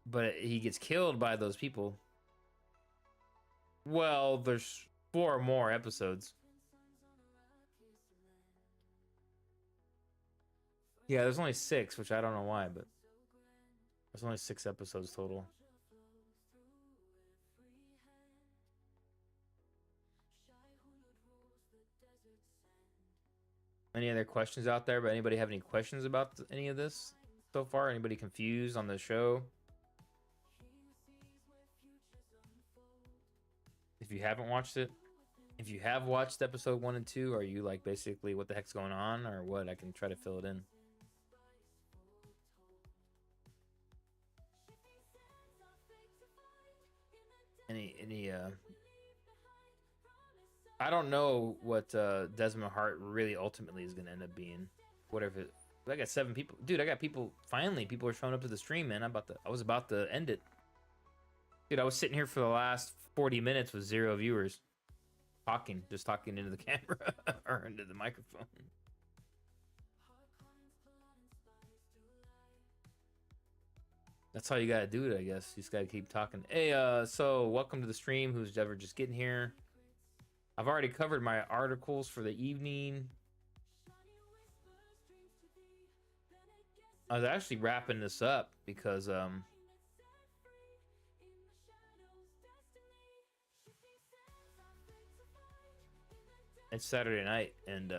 but he gets killed by those people. Well, there's 4 more episodes. Yeah, there's only 6, which I don't know why, but there's only 6 episodes total. Any other questions out there? But anybody have any questions about any of this so far? Anybody confused on the show? If you haven't watched it, if you have watched episode 1 and 2, are you like basically what the heck's going on, or what? I can try to fill it in. Any I don't know what Desmond Hart really ultimately is gonna end up being. Whatever. I got 7 people, dude. I got people. Finally, people are showing up to the stream, man. I was about to end it, dude. I was sitting here for the last 40 minutes with 0 viewers, just talking into the camera or into the microphone. That's how you gotta do it, I guess. You just gotta keep talking. Hey, so welcome to the stream. Who's ever just getting here? I've already covered my articles for the evening. I was actually wrapping this up because it's Saturday night, and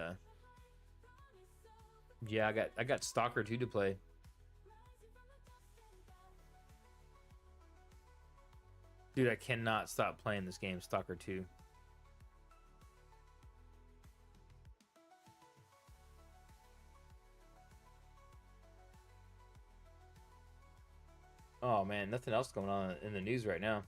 yeah, I got Stalker 2 to play. Dude, I cannot stop playing this game, Stalker 2. Oh man, nothing else going on in the news right now.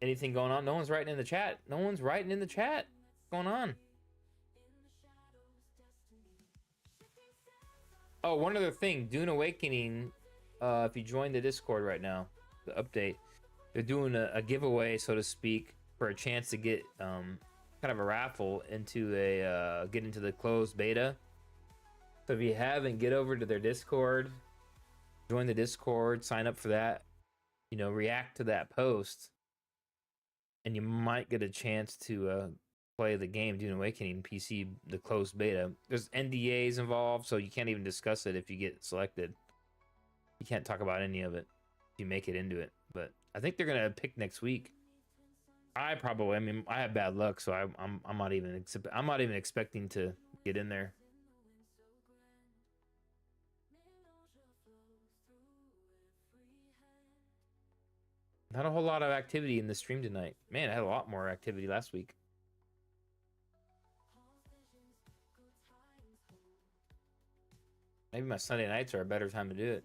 Anything going on? No one's writing in the chat. No one's writing in the chat. What's going on? Oh, one other thing. Dune Awakening, if you join the Discord right now, the update, they're doing a giveaway, so to speak, for a chance to get kind of a raffle into a get into the closed beta. So if you haven't, get over to their Discord, join the Discord, sign up for that, you know, react to that post, and you might get a chance to play the game Dune Awakening PC, the closed beta. There's NDAs involved, so you can't even discuss it if you get selected. You can't talk about any of it if you make it into it. But I think they're gonna pick next week. I mean, I have bad luck, so I'm not even expecting to get in there. Not a whole lot of activity in the stream tonight. Man, I had a lot more activity last week. Maybe my Sunday nights are a better time to do it.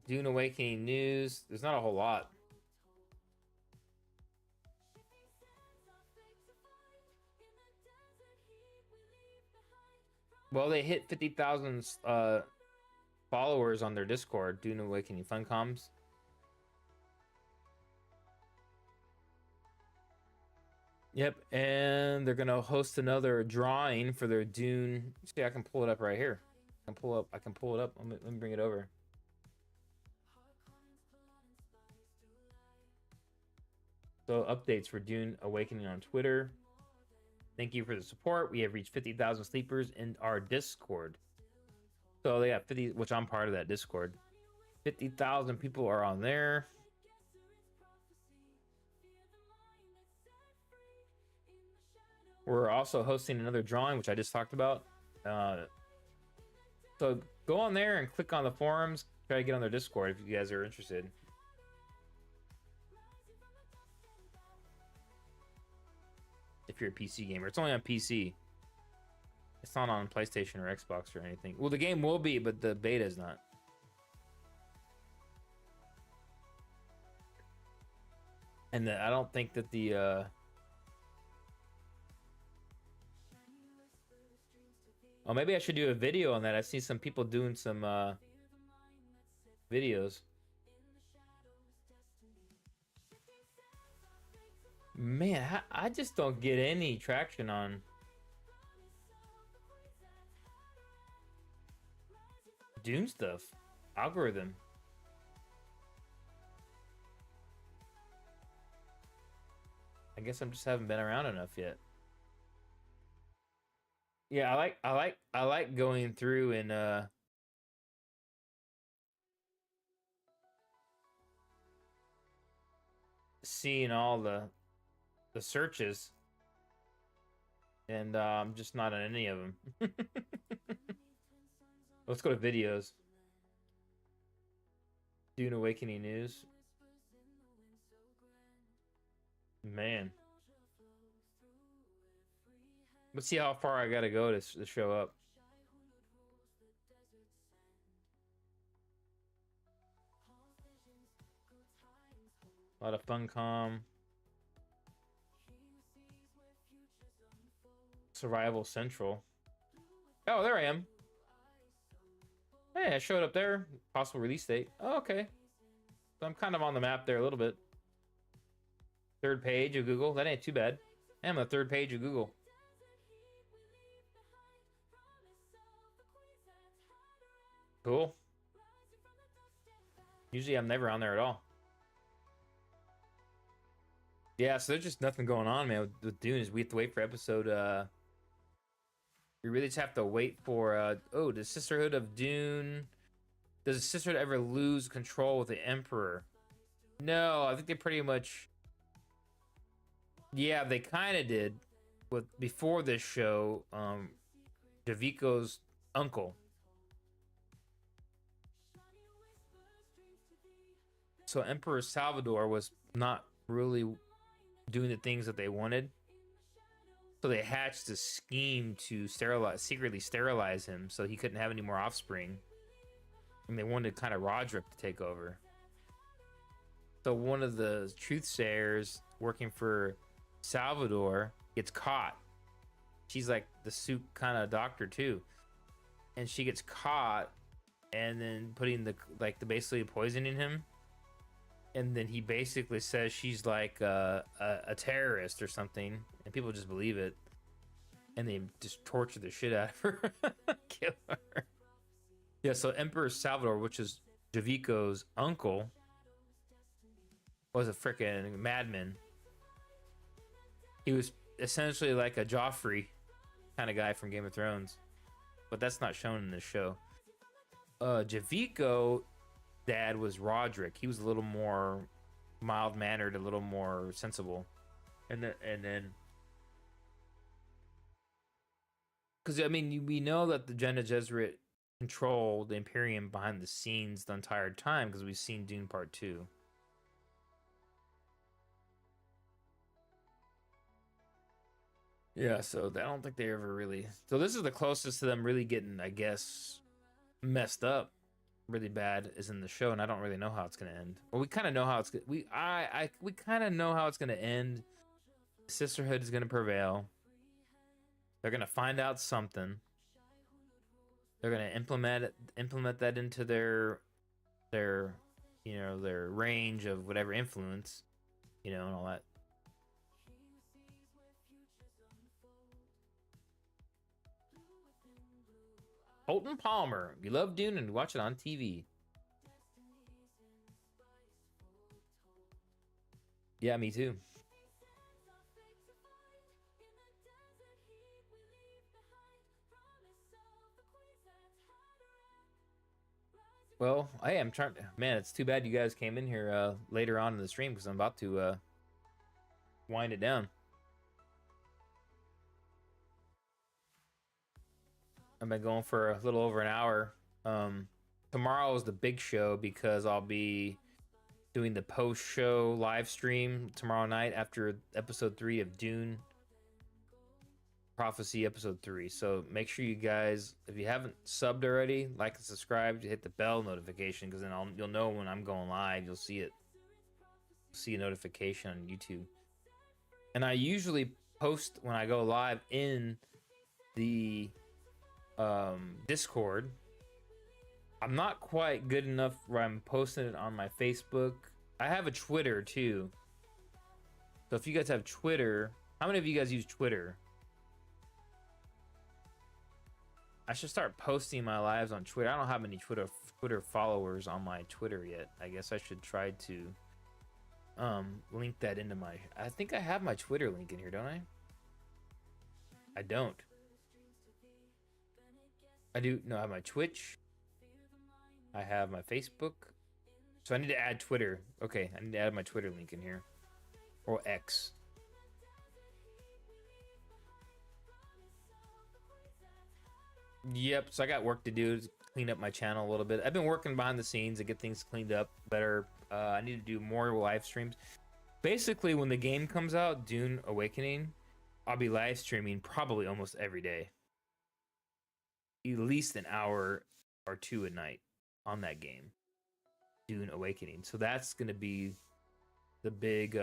Dune Awakening news. There's not a whole lot. Well, they hit 50,000 followers on their Discord, Dune Awakening Funcoms. Yep, and they're gonna host another drawing for their Dune. See, I can pull it up right here. I can pull it up. Let me bring it over. So updates for Dune Awakening on Twitter. Thank you for the support. We have reached 50,000 sleepers in our Discord. So they got 50, which I'm part of that Discord. 50,000 people are on there. We're also hosting another drawing, which I just talked about. So go on there and click on the forums. Try to get on their Discord if you guys are interested. If you're a PC gamer, it's only on PC. It's not on PlayStation or Xbox or anything. Well, the game will be, but the beta is not. And I don't think that the oh, maybe I should do a video on that. I see some people doing some videos. Man, I just don't get any traction on Dune stuff. Algorithm. I guess I just haven't been around enough yet. Yeah, I like going through and seeing all the searches, and I'm just not on any of them. Let's go to videos. Dune Awakening news. Man, let's see how far I gotta go to show up. A lot of Funcom. Survival Central. Oh, there I am. Hey, I showed up there. Possible release date. Oh, okay. So I'm kind of on the map there a little bit. Third page of Google. That ain't too bad. I'm on the third page of Google. Cool. Usually I'm never on there at all. Yeah, so there's just nothing going on, man, with Dune. Is we have to wait for episode we really just have to wait for oh, the Sisterhood of Dune. Does the Sisterhood ever lose control with the Emperor? No, I think they pretty much, yeah, they kind of did with before this show. Javico's uncle. So Emperor Salvador was not really doing the things that they wanted. So they hatched a scheme to secretly sterilize him, so he couldn't have any more offspring. And they wanted kind of Roderick to take over. So one of the truthsayers working for Salvador gets caught. She's like the suit kind of doctor too, and she gets caught, and then putting the basically poisoning him, and then he basically says she's like a terrorist or something, and people just believe it, and they just torture the shit out of her, kill her. Yeah, so Emperor Salvador, which is Javico's uncle, was a freaking madman. He was essentially like a Joffrey kind of guy from Game of Thrones, but that's not shown in this show. Javico dad was Roderick. He was a little more mild-mannered, a little more sensible, and then because I mean we know that the Bene Gesserit controlled the Imperium behind the scenes the entire time, because we've seen Dune Part 2. Yeah, so I don't think they ever really. So this is the closest to them really getting, I guess, messed up, really bad, is in the show, and I don't really know how it's gonna end. Well, we kind of know how it's we kind of know how it's gonna end. Sisterhood is gonna prevail. They're gonna find out something. They're gonna implement that into their their range of whatever influence, and all that. Holton Palmer, you love Dune and watch it on TV. Yeah, me too. Well, I am trying to, man, it's too bad you guys came in here later on in the stream, because I'm about to wind it down. I've been going for a little over an hour. Tomorrow is the big show, because I'll be doing the post-show live stream tomorrow night after episode 3 of Dune Prophecy episode 3. So make sure you guys, if you haven't subbed already, like and subscribe, hit the bell notification, because then you'll know when I'm going live. You'll see it. See a notification on YouTube. And I usually post when I go live in the Discord. I'm not quite good enough where I'm posting it on my Facebook. I have a Twitter too. So if you guys have Twitter, how many of you guys use Twitter? I should start posting my lives on Twitter. I don't have any Twitter followers on my Twitter yet. I guess I should try to link that into my. I think I have my Twitter link in here, don't I? I don't. I do. No, I have my Twitch. I have my Facebook. So I need to add Twitter. Okay, I need to add my Twitter link in here. Or X. Yep, so I got work to do to clean up my channel a little bit. I've been working behind the scenes to get things cleaned up better. I need to do more live streams. Basically, when the game comes out, Dune Awakening, I'll be live streaming probably almost every day. At least an hour or two a night on that game, Dune Awakening. So that's going to be the big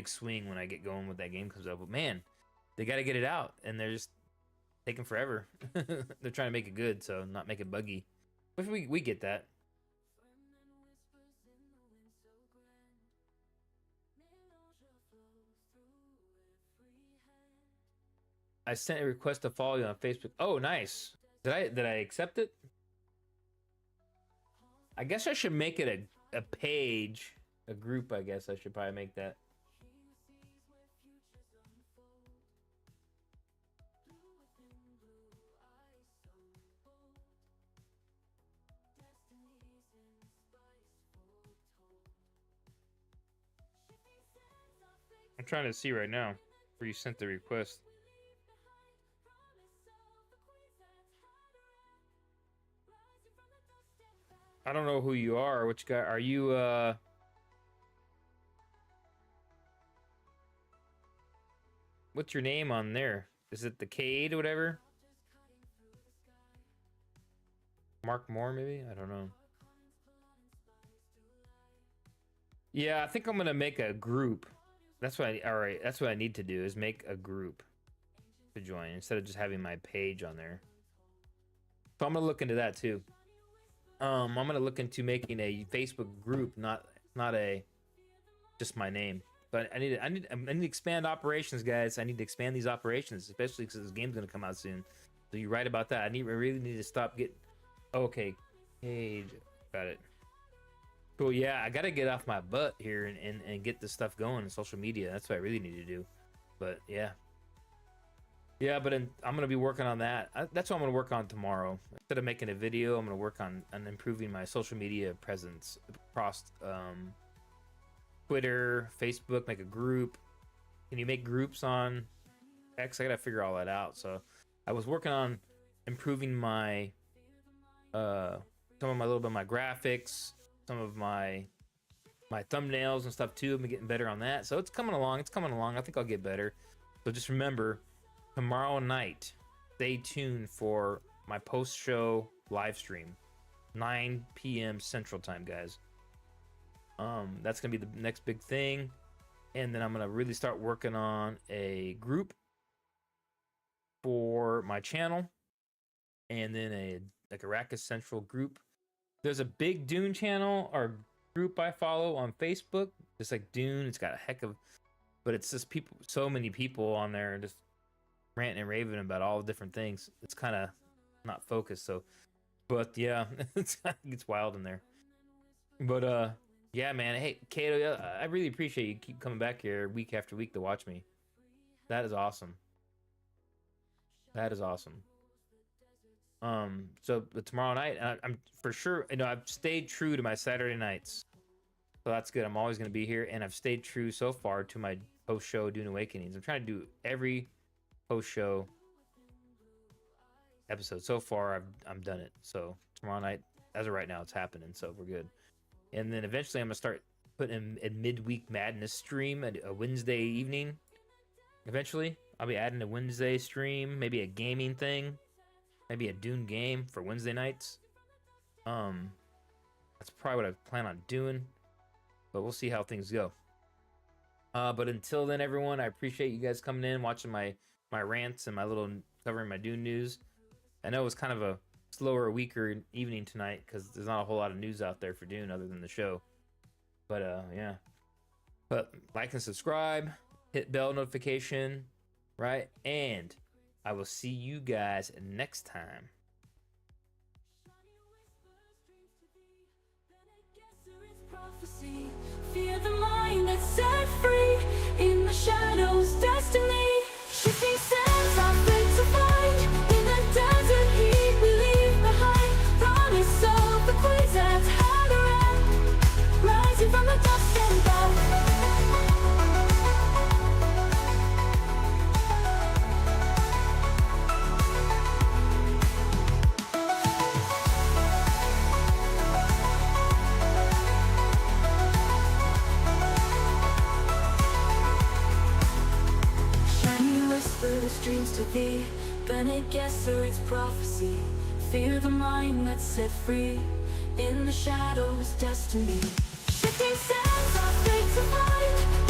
swing when I get going with that game comes out. But man, they got to get it out, and they're just taking forever. They're trying to make it good, so not make it buggy. Which we get that. I sent a request to follow you on Facebook. Oh, nice. Did I accept it? I guess I should make it a page, a group. I guess I should probably make that. I'm trying to see right now where you sent the request. I don't know who you are. Which guy are you? what's your name on there? Is it the Cade or whatever? Mark Moore, maybe? I don't know. Yeah, I think I'm gonna make a group. That's what all right, that's what I need to do, is make a group to join instead of just having my page on there. So I'm gonna look into that too. I'm gonna look into making a Facebook group, not a just my name. But I need to expand operations, guys. I need to expand these operations, especially because this game's gonna come out soon. So you're right about that. I really need to stop getting. Okay, hey, got it. Cool. Yeah, I gotta get off my butt here and get this stuff going in social media. That's what I really need to do. But yeah, but I'm gonna be working on that. That's what I'm gonna work on tomorrow. Instead of making a video, I'm gonna work on improving my social media presence across Twitter, Facebook. Make a group. Can you make groups on X? I gotta figure all that out. So I was working on improving my some of my little bit of my graphics, some of my thumbnails and stuff too. I've been getting better on that. So it's coming along. I think I'll get better. So just remember, tomorrow night, stay tuned for my post-show live stream, 9 p.m. Central Time, guys. That's gonna be the next big thing, and then I'm gonna really start working on a group for my channel, and then a Arrakis Central group. There's a big Dune channel or group I follow on Facebook. Just like Dune, it's got a heck of, but it's just people, so many people on there just ranting and raving about all different things. It's kind of not focused. So, but yeah, it's wild in there. But yeah, man. Hey, Kato, I really appreciate you keep coming back here week after week to watch me. That is awesome. That is awesome. So but tomorrow night, I'm for sure, I've stayed true to my Saturday nights, so that's good. I'm always going to be here, and I've stayed true so far to my post-show Dune Awakenings. I'm trying to do every post-show episode. So far, I'm done it. So tomorrow night, as of right now, it's happening, so we're good. And then eventually I'm gonna start putting in a midweek madness stream at a Wednesday evening. Eventually I'll be adding a Wednesday stream, maybe a gaming thing, maybe a Dune game for Wednesday nights. That's probably what I plan on doing, but we'll see how things go. But until then, everyone, I appreciate you guys coming in, watching my rants and my little covering my Dune news. I know it was kind of a slower, weaker evening tonight because there's not a whole lot of news out there for Dune other than the show. But yeah, but like and subscribe, hit bell notification, right? And I will see you guys next time. Fear the mind that's set free in the shadows, destiny. Shifting sands are fit to find in the desert heat we leave behind. Promise of the queens at Haggard, rising from the dust and bow. Dreams to thee, Bene Gesserit's prophecy. Fear the mind that's set free in the shadows, destiny. Shifting sands are fate to find.